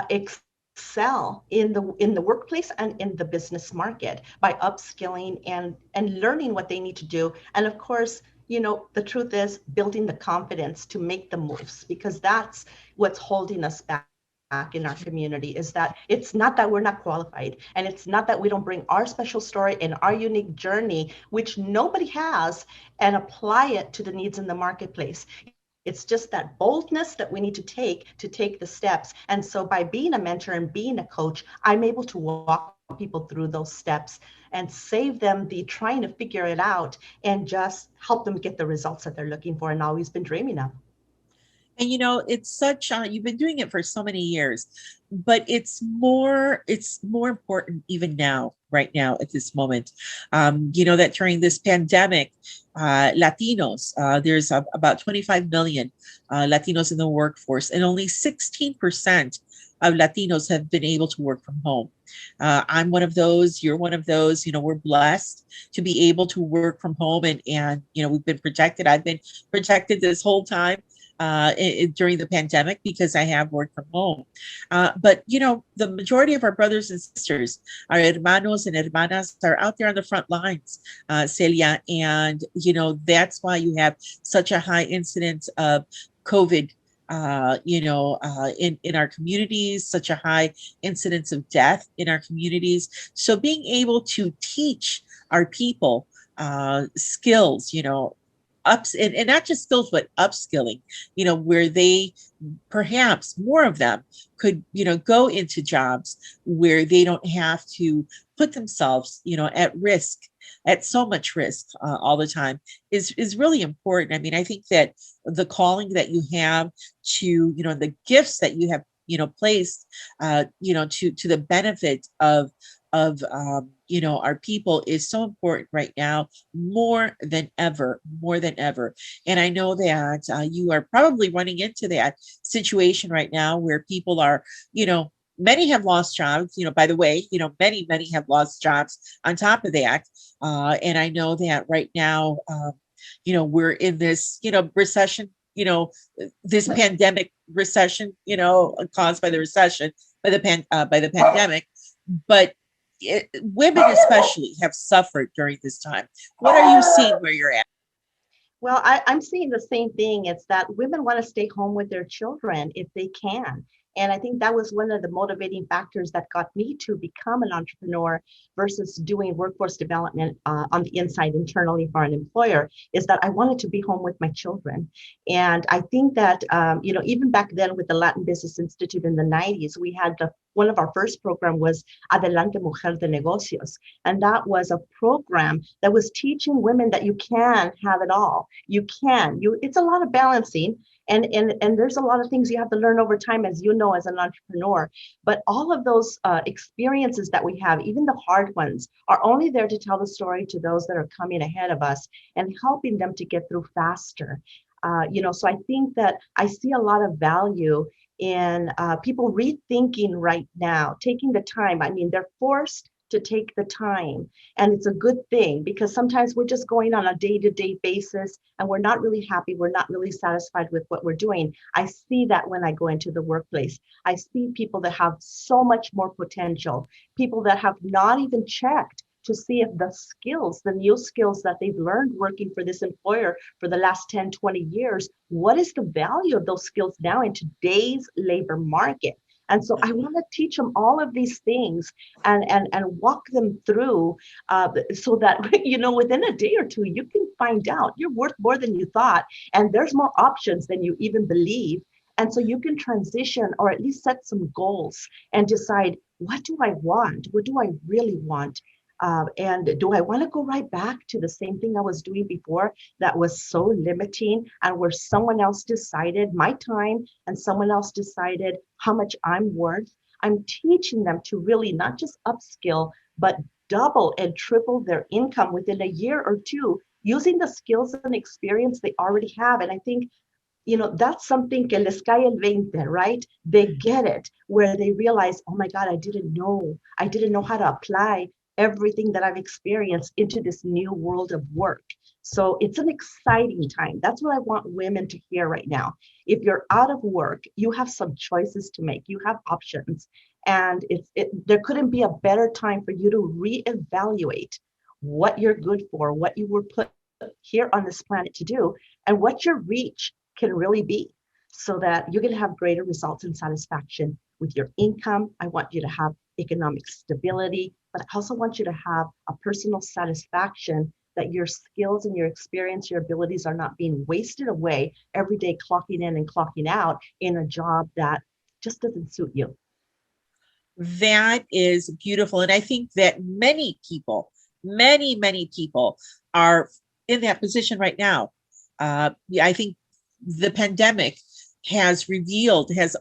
excel in the workplace and in the business market by upskilling and learning what they need to do. And of course, the truth is building the confidence to make the moves, because that's what's holding us back in our community, is that it's not that we're not qualified, and it's not that we don't bring our special story and our unique journey, which nobody has, and apply it to the needs in the marketplace. It's just that boldness that we need to take the steps. And so by being a mentor and being a coach, I'm able to walk people through those steps and save them the trying to figure it out, and just help them get the results that they're looking for and always been dreaming of. And it's such you've been doing it for so many years, but it's more important even now, right now at this moment. That during this pandemic, Latinos, there's about 25 million Latinos in the workforce, and only 16% of Latinos have been able to work from home. I'm one of those, you're one of those. We're blessed to be able to work from home, and we've been protected. I've been protected this whole time during the pandemic, because I have worked from home. But the majority of our brothers and sisters, our hermanos and hermanas, are out there on the front lines, Celia. And, that's why you have such a high incidence of COVID, in our communities, such a high incidence of death in our communities. So being able to teach our people skills, ups and not just skills, but upskilling, where they, perhaps more of them could, go into jobs where they don't have to put themselves, at risk, at so much risk all the time, is really important. I mean, I think that the calling that you have to, the gifts that you have, placed, to the benefit of our people is so important right now, more than ever. And I know that you are probably running into that situation right now, where people are, many have lost jobs, by the way, many have lost jobs on top of that. And I know that right now, we're in this, recession, this pandemic recession, caused by the recession, by the pandemic, but women especially have suffered during this time. What are you seeing where you're at? Well, I'm seeing the same thing. It's that women want to stay home with their children if they can. And I think that was one of the motivating factors that got me to become an entrepreneur versus doing workforce development on the inside internally for an employer, is that I wanted to be home with my children. And I think that, even back then with the Latin Business Institute in the 90s, we had one of our first program was Adelante Mujer de Negocios. And that was a program that was teaching women that you can have it all. It's a lot of balancing. And there's a lot of things you have to learn over time, as you know, as an entrepreneur. But all of those experiences that we have, even the hard ones, are only there to tell the story to those that are coming ahead of us and helping them to get through faster. So I think that I see a lot of value in people rethinking right now, taking the time. I mean, they're forced to take the time. And it's a good thing, because sometimes we're just going on a day-to-day basis and we're not really happy. We're not really satisfied with what we're doing. I see that when I go into the workplace. I see people that have so much more potential, people that have not even checked to see if the new skills that they've learned working for this employer for the last 10, 20 years, what is the value of those skills now in today's labor market? And so I want to teach them all of these things and walk them through so that, within a day or two, you can find out you're worth more than you thought. And there's more options than you even believe. And so you can transition, or at least set some goals and decide, what do I want? What do I really want? And do I want to go right back to the same thing I was doing before that was so limiting, and where someone else decided my time and someone else decided how much I'm worth? I'm teaching them to really not just upskill, but double and triple their income within a year or two using the skills and experience they already have. And I think, that's something que les cae el 20, right? They get it, where they realize, oh my God, I didn't know how to apply everything that I've experienced into this new world of work. So it's an exciting time. That's what I want women to hear right now. If you're out of work, you have some choices to make. You have options. And there couldn't be a better time for you to reevaluate what you're good for, what you were put here on this planet to do, and what your reach can really be, so that you can have greater results and satisfaction with your income. I want you to have economic stability, but I also want you to have a personal satisfaction that your skills and your experience, your abilities are not being wasted away every day, clocking in and clocking out in a job that just doesn't suit you. That is beautiful. And I think that many people are in that position right now. I think the pandemic has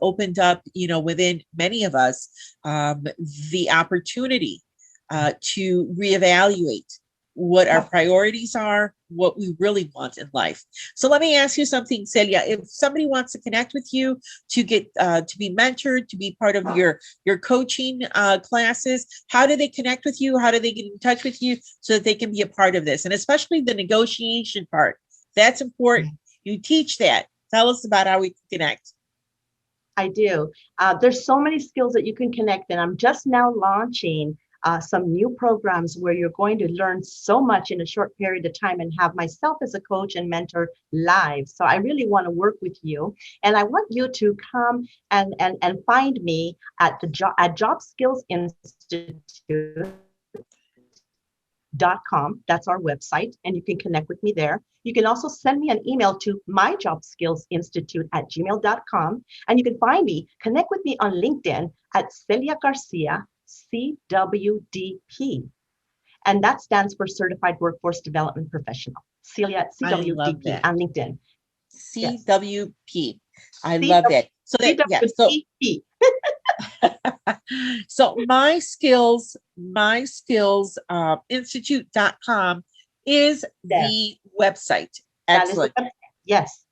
opened up, within many of us, the opportunity to reevaluate what our priorities are, what we really want in life. So let me ask you something, Celia. If somebody wants to connect with you to get to be mentored, to be part of your coaching classes, how do they connect with you? How do they get in touch with you so that they can be a part of this? And especially the negotiation part. That's important. You teach that. Tell us about how we can connect. I do. There's so many skills that you can connect, and I'm just now launching some new programs where you're going to learn so much in a short period of time and have myself as a coach and mentor live. So I really want to work with you, and I want you to come and find me at Job Skills Institute.com. That's our website, and you can connect with me there. You can also send me an email to myjobskillsinstitute@gmail.com, and you can find me, connect with me on LinkedIn at Celia Garcia, CWDP. And that stands for Certified Workforce Development Professional. Celia, CWDP on LinkedIn. CWP. I love that. So that, yeah. So my skills institute.com is the website. Excellent. Yes.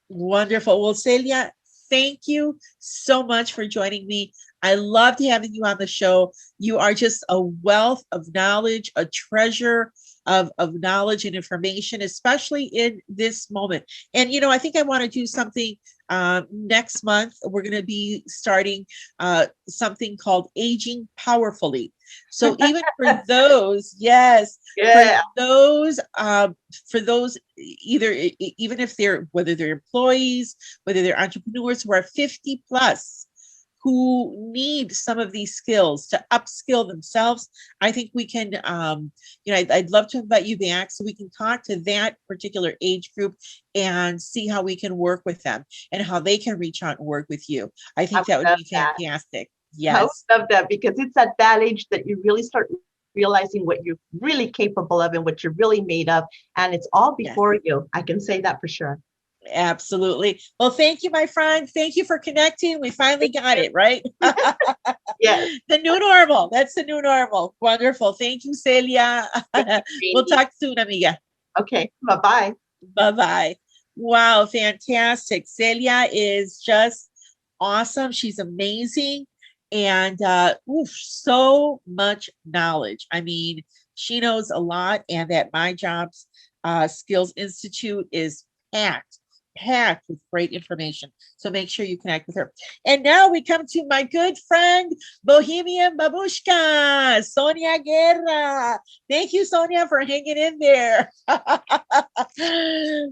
Wonderful. Well, Celia, thank you so much for joining me I loved having you on the show. You are just a wealth of knowledge, a treasure of knowledge and information, especially in this moment. And, I think I want to do something next month. We're going to be starting something called Aging Powerfully. So even for those, yes, Yeah. for those either, even if whether they're employees, whether they're entrepreneurs who are 50 plus, who need some of these skills to upskill themselves, I think we can, I'd love to invite you back so we can talk to that particular age group and see how we can work with them and how they can reach out and work with you. I think that would be fantastic. Yes. I would love that, because it's at that age that you really start realizing what you're really capable of and what you're really made of. And it's all before you. I can say that for sure. Absolutely. Well, thank you, my friend. Thank you for connecting. We finally got it, right? Yes. The new normal. That's the new normal. Wonderful. Thank you, Celia. We'll talk soon, amiga. Okay. Bye-bye. Bye-bye. Wow, fantastic. Celia is just awesome. She's amazing. And so much knowledge. I mean, she knows a lot, and that My Jobs Skills Institute is packed with great information. So make sure you connect with her. And now we come to my good friend, Bohemian Babushka, Sonia Guerra. Thank you, Sonia, for hanging in there.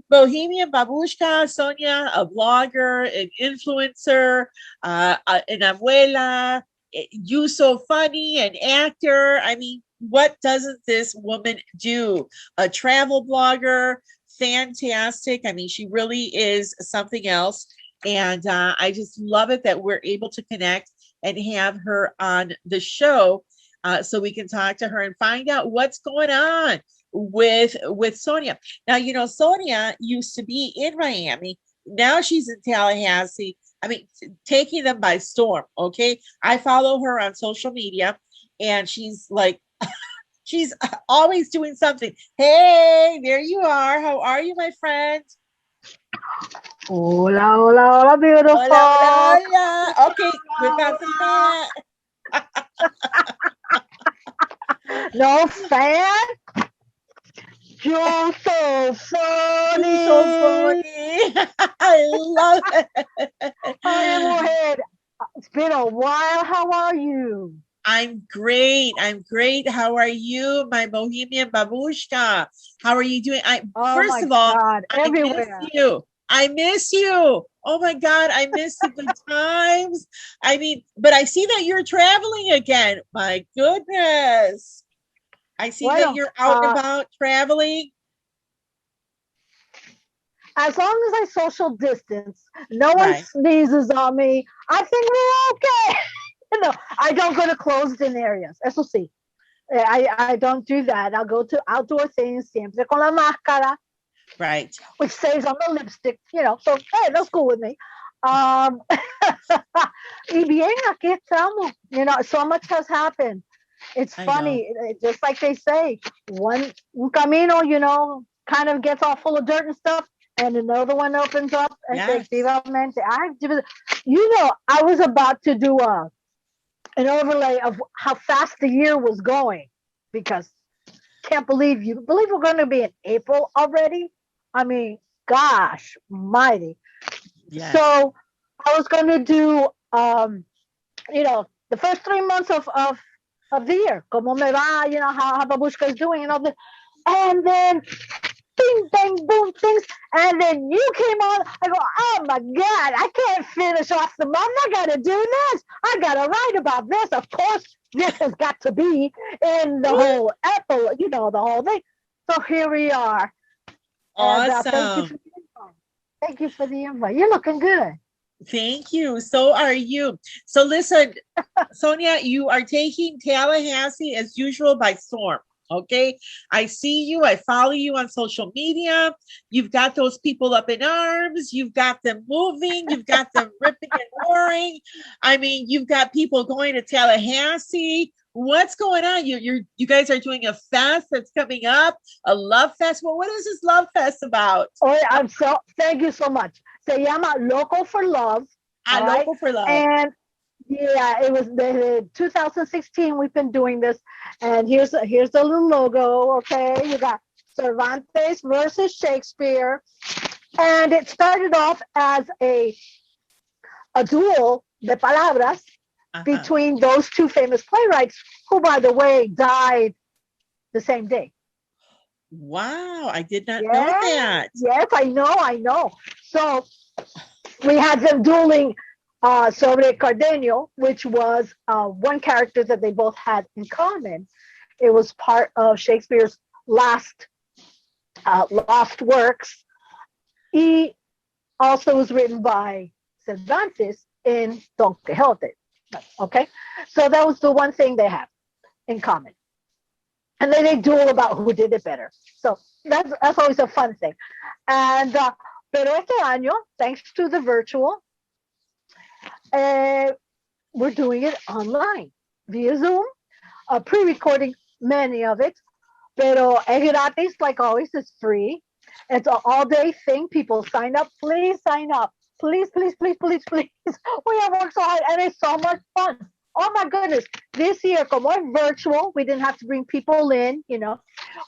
Bohemian Babushka, Sonia, a blogger, an influencer, an abuela, you so funny, an actor. I mean, what doesn't this woman do? A travel blogger, fantastic. I mean, she really is something else. And I just love it that we're able to connect and have her on the show so we can talk to her and find out what's going on with Sonia. Now, Sonia used to be in Miami. Now she's in Tallahassee. I mean, taking them by storm. Okay. I follow her on social media, and she's like, she's always doing something. Hey, there you are. How are you, my friend? Hola, hola, hola, beautiful. Hola, hola. Okay, without the No fan? You're so funny. You're so funny. I love it. Hi, Mujer. It's been a while. How are you? I'm great. How are you, my Bohemian Babushka? How are you doing? First of all, God, everywhere. I miss you. Oh my God, I miss the good times. I mean, but I see that you're traveling again. My goodness. I see that you're out and about traveling. As long as I social distance, no one sneezes on me, I think we're okay. No, I don't go to closed-in areas. Eso sí. I don't do that. I'll go to outdoor things, siempre con la máscara. Right. Which stays on the lipstick, so hey, that's cool with me. Y bien, aquí estamos. So much has happened. It's funny, just like they say, un camino, kind of gets all full of dirt and stuff, and another one opens up. Efectivamente. I was about to do an overlay of how fast the year was going, because can't believe we're going to be in April already. I mean, gosh, mighty. Yes. So I was going to do, the first 3 months of the year, como me va, how Babushka is doing and all this, and then bing, bang, boom, things. And then you came on. I go, oh my God, I can't finish off the month. I got to do this. I got to write about this. Of course, this has got to be in the whole epilogue, the whole thing. So here we are. Awesome. And, thank you for the invite. You're looking good. Thank you. So are you. So listen, Sonia, you are taking Tallahassee as usual by storm. Okay, I see you. I follow you on social media. You've got those people up in arms. You've got them moving. You've got them ripping and roaring. I mean, you've got people going to Tallahassee. What's going on? You guys are doing a fest that's coming up, a love fest. Well, what is this love fest about? Thank you so much. Se llama Loco for Love. Loco for Love. And Yeah, it was the 2016. We've been doing this, and here's the little logo. Okay, you got Cervantes versus Shakespeare, and it started off as a duel de palabras between those two famous playwrights, who, by the way, died the same day. Wow, I did not know that. Yes, I know. So we had them dueling sobre Cardenio, which was one character that they both had in common. It was part of Shakespeare's lost works. He also was written by Cervantes in Don Quixote. Okay, so that was the one thing they have in common. And then they duel about who did it better. So that's always a fun thing. And pero este año, thanks to the virtual, we're doing it online via Zoom, pre-recording many of it. Pero es gratis, like always, it's free. It's an all-day thing. People sign up. Please sign up. Please. We have worked so hard, and it's so much fun. Oh my goodness. This year, como it's virtual, we didn't have to bring people in,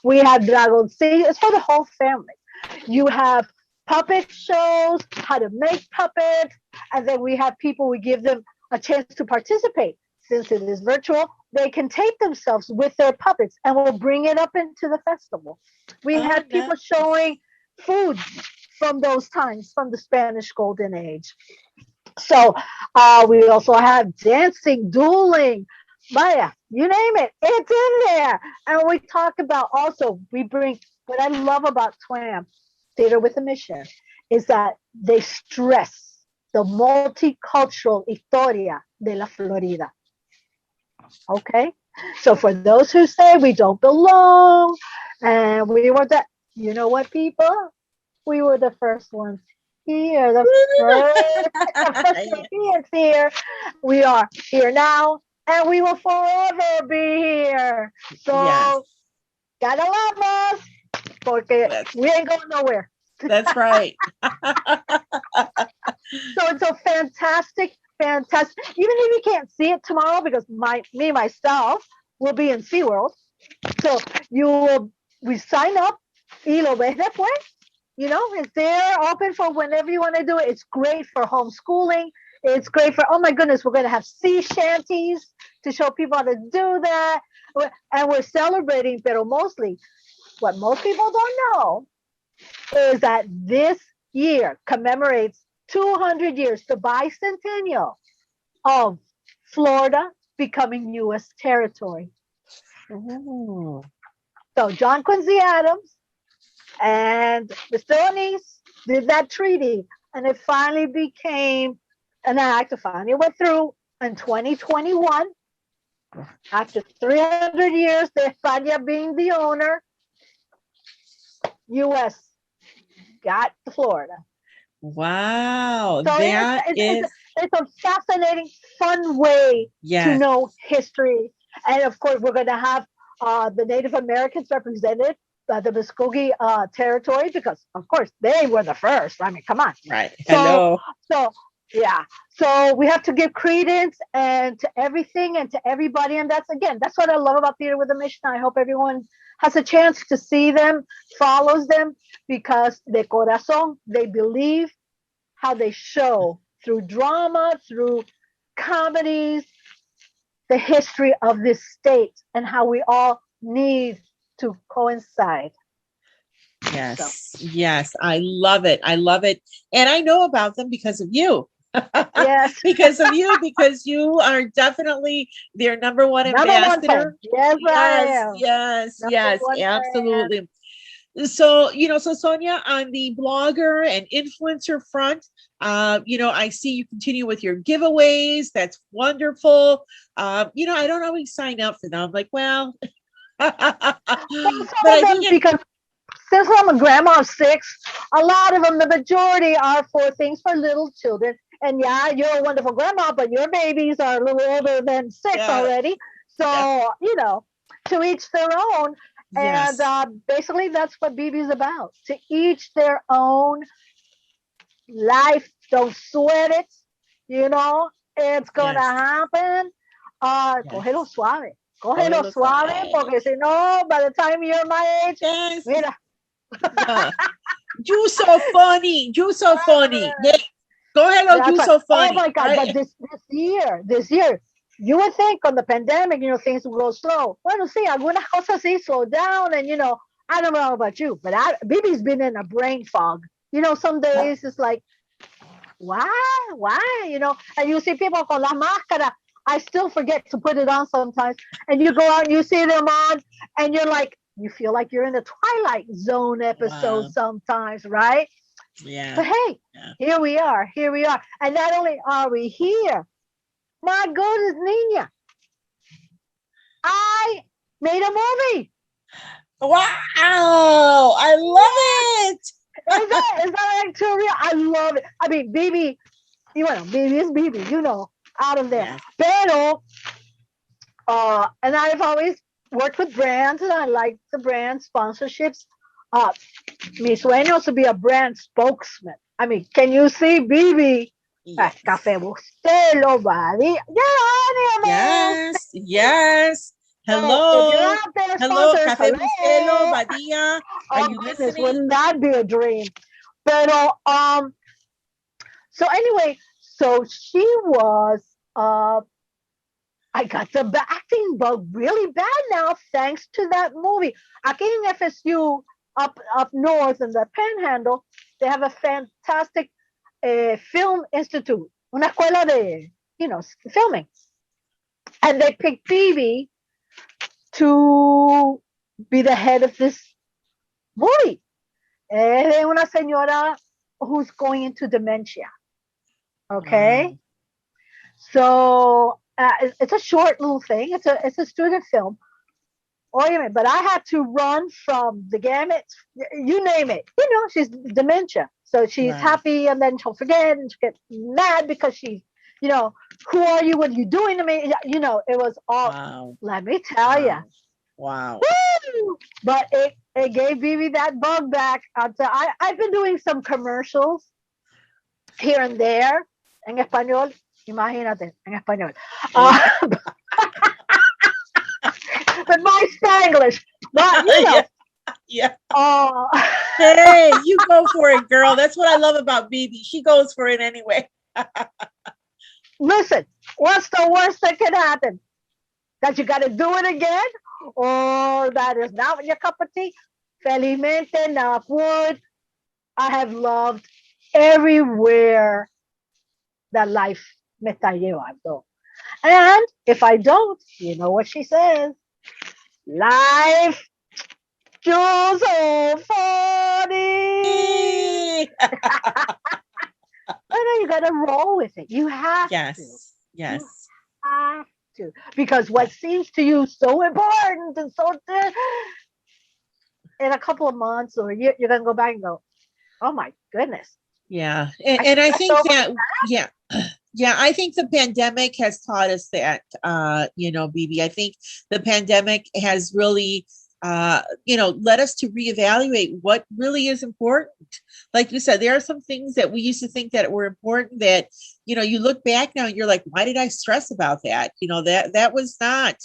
We had Dragon City. It's for the whole family. You have puppet shows, how to make puppets, and then we have people, we give them a chance to participate. Since it is virtual, they can tape themselves with their puppets, and we'll bring it up into the festival. We had people showing food from those times, from the Spanish Golden Age. So we also have dancing, dueling, Maya, you name it, it's in there. And we talk about also, we bring, what I love about TWAM, Theater with a Mission, is that they stress the multicultural historia de la Florida. Okay? So for those who say we don't belong, and we were you know what, people? We were the first ones here, the first Europeans here. We are here now, and we will forever be here. So, gotta love us, porque we ain't going nowhere. That's right. So it's a fantastic. Even if you can't see it tomorrow, because myself will be in SeaWorld. So we sign up, y lo ves después. It's there, open for whenever you want to do it. It's great for homeschooling. It's great for, oh my goodness, we're going to have sea shanties to show people how to do that. And we're celebrating, pero mostly, what most people don't know is that this year commemorates 200 years, the bicentennial of Florida becoming U.S. territory. Ooh. So John Quincy Adams and Mr. Onís did that treaty, and it finally became an act. It finally went through in 2021. After 300 years, de España being the owner, U.S. got the Florida. Wow, so it's a fascinating, fun way to know history. And of course, we're going to have the Native Americans represented, the Muskogee territory, because of course they were the first. I mean, come on. Right. Hello. So we have to give credence and to everything and to everybody. And that's what I love about Theater with a Mission. I hope everyone has a chance to see them, follows them, because de corazón, they believe how they show through drama, through comedies, the history of this state and how we all need to coincide. Yes, I love it. And I know about them because of you. Yes. Because of you, because you are definitely their number one ambassador. Yes, absolutely. So, so Sonia, on the blogger and influencer front, I see you continue with your giveaways. That's wonderful. I don't always sign up for them. I'm like, well, but I think because since I'm a grandma of 6, a lot of them, the majority are for things for little children. And you're a wonderful grandma, but your babies are a little older than 6 already. So, to each their own. And basically, that's what BB is about. To each their own. Life, don't sweat it. It's gonna happen. Cógelo suave. Cógelo suave, porque si no, by the time you're my age, mira. You so funny. You so funny. Cógelo, you so funny. Oh my God, but this year, you would think on the pandemic, things will go slow. Bueno, sí, algunas cosas sí slow down, and I don't know about you, but Bibi's been in a brain fog. Some days it's like, why? And you see people con la máscara. I still forget to put it on sometimes. And you go out and you see them on, and you're like, you feel like you're in a Twilight Zone episode sometimes, right? Yeah. But hey, here we are. And not only are we here, my goodness, Nina, I made a movie. Wow, I love it. Is that like too real? I love it. I mean, Bibi, Bibi is Bibi, out of there. Pero, and I've always worked with brands, and I like the brand sponsorships. Mi sueño is to be a brand spokesman. I mean, can you see Bibi? Café Bustelo, buddy. Yes. Hello, Café Bustelo, Badia. Are you listening? Wouldn't that be a dream? Pero, so anyway, she was, I got the acting bug really bad now, thanks to that movie. Aquí in FSU, up north in the Panhandle, they have a fantastic film institute, una escuela de, filming. And they picked Bibi to be the head of this movie. Una señora who's going into dementia. Okay? Wow. So it's a short little thing. It's a student film. But I had to run from the gamut, you name it. She's dementia. So she's happy, and then she'll forget, and she'll get mad because she's, who are you? What are you doing to me? It was all, let me tell you. Wow. Woo! But it gave Bibi that bug back. I've been doing some commercials here and there. En español, imagínate, en español. But my Spanglish. But, Hey, you go for it, girl. That's what I love about Bibi. She goes for it anyway. Listen, what's the worst that can happen? That you got to do it again? Or that is not your cup of tea? Felizmente, knock wood, I have loved everywhere that life me está llevando. And if I don't, you know what she says. Life just so funny. You got to roll with it. You have to. Yes. You have to. Because what seems to you so important and so in a couple of months or a year, you're going to go back and go, oh my goodness. Yeah. And I think that, I think the pandemic has taught us that, Bibi. I think the pandemic has really, led us to reevaluate what really is important. Like you said, there are some things that we used to think that were important that, you look back now and you're like, why did I stress about that? That was not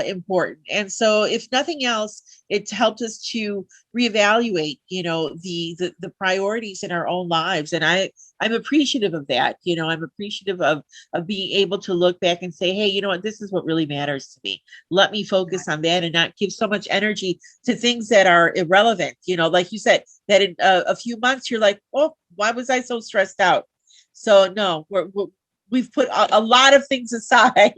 important. And so if nothing else, it's helped us to reevaluate, the priorities in our own lives. And I'm appreciative of that. I'm appreciative of being able to look back and say, hey, you know what, this is what really matters to me. Let me focus on that and not give so much energy to things that are irrelevant. Like you said, that in a few months, you're like, oh, why was I so stressed out? So no, we've put a lot of things aside,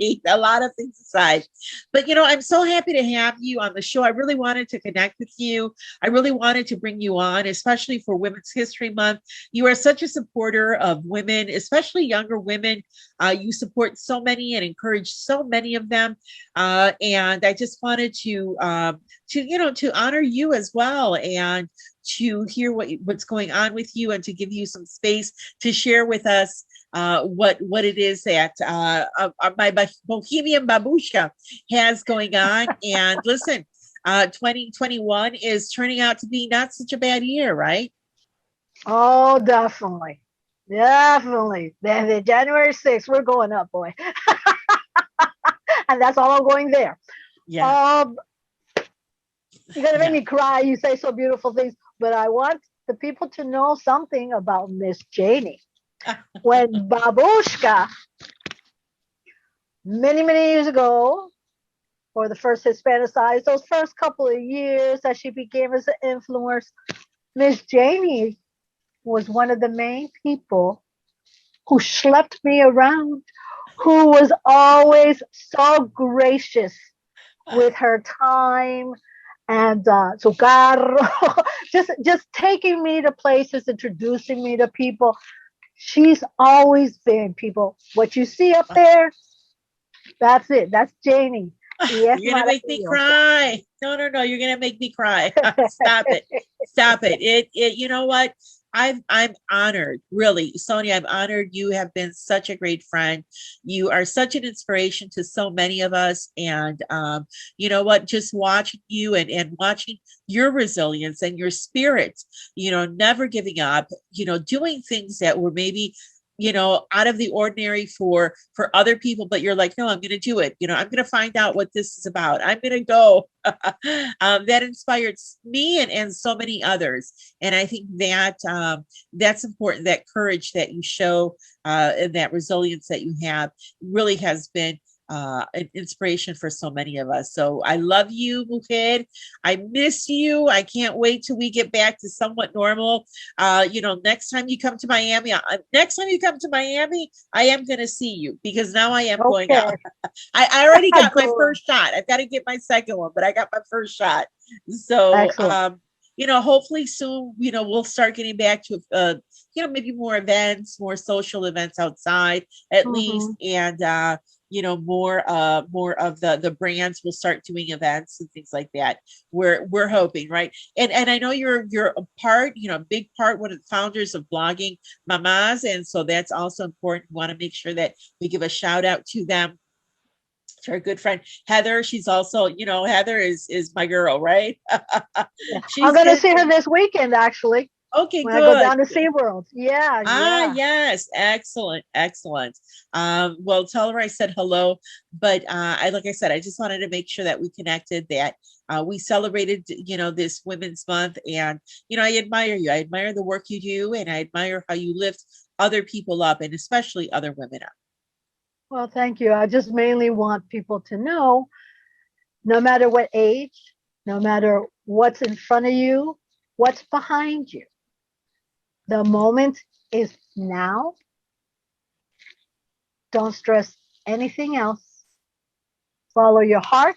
But, I'm so happy to have you on the show. I really wanted to connect with you. I really wanted to bring you on, especially for Women's History Month. You are such a supporter of women, especially younger women. You support so many and encourage so many of them. And I just wanted to honor you as well, and to hear what's going on with you, and to give you some space to share with us what it is that my Bohemian Babushka has going on. And listen, 2021 is turning out to be not such a bad year, right? Oh, definitely. Definitely. The January 6th, we're going up, boy. And that's all I'm going there. Yeah. You're going to make me cry. You say so beautiful things. But I want the people to know something about Miss Janie. When Babushka, many, many years ago, for the first Hispanicized, those first couple of years that she became as an influencer, Miss Janie was one of the main people who schlepped me around, who was always so gracious with her time and so carro, just taking me to places, introducing me to people. She's always been, people. What you see up there, that's it. That's Janie. You're gonna make me cry. No, you're gonna make me cry. Stop it. Stop it. It you know what? I'm honored, really, Sonia. I'm honored. You have been such a great friend. You are such an inspiration to so many of us. And you know what? Just watching you and watching your resilience and your spirit, never giving up, doing things that were maybe out of the ordinary for other people, but you're like, no, I'm going to do it. I'm going to find out what this is about. I'm going to go. That inspired me and so many others. And I think that that's important. That courage that you show and that resilience that you have really has been an inspiration for so many of us. So I love you, Mujer. I miss you. I can't wait till we get back to somewhat normal. Next time you come to Miami, I am going to see you, because now I am going out. I already got my first shot. I've got to get my second one, but I got my first shot. So, hopefully soon, we'll start getting back to, maybe more events, more social events outside at least. And, more of the brands will start doing events and things like that. We're hoping, right? And I know you're a part, a big part, one of the founders of Blogging Mamas, and so that's also important. We want to make sure that we give a shout out to them. To our good friend Heather. She's also, Heather is my girl, right? I'm going to see her this weekend, actually. Okay, when good. I go down to SeaWorld. Yeah. Yes. Excellent. Well, tell her I said hello. But like I said, I just wanted to make sure that we connected, that we celebrated, this Women's Month. And, I admire you. I admire the work you do. And I admire how you lift other people up, and especially other women up. Well, thank you. I just mainly want people to know, no matter what age, no matter what's in front of you, what's behind you, the moment is now. Don't stress anything else. Follow your heart,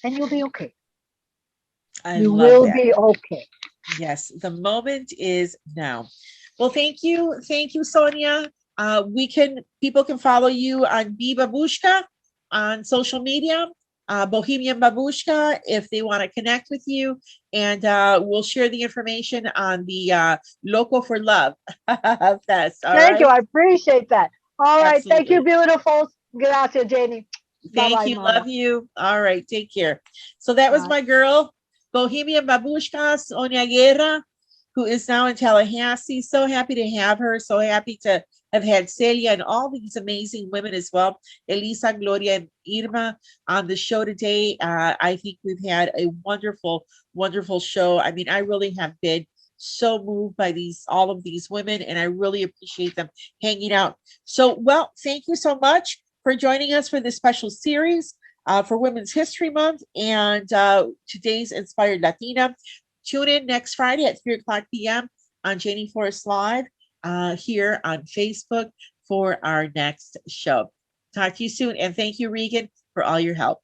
and you'll be okay. You will be okay. Yes, the moment is now. Well, thank you, Sonia. People can follow you on Babushka on social media, Bohemian Babushka, if they want to connect with you, and we'll share the information on the Loco for Love fest. Thank you. I appreciate that. All right. Thank you, beautiful. Gracias, Janie. Thank you. Mama. Love you. All right. Take care. So that was my girl, Bohemian Babushka, Sonia Guerra, who is now in Tallahassee. So happy to have her. So happy to have had Celia and all these amazing women as well. Elisa, Gloria, and Irma on the show today. I think we've had a wonderful, wonderful show. I mean, I really have been so moved by all of these women, and I really appreciate them hanging out. So, well, thank you so much for joining us for this special series for Women's History Month and today's Inspired Latina. Tune in next Friday at 3:00 p.m. on Janie Flores Live here on Facebook for our next show. Talk to you soon, and thank you, Regan, for all your help.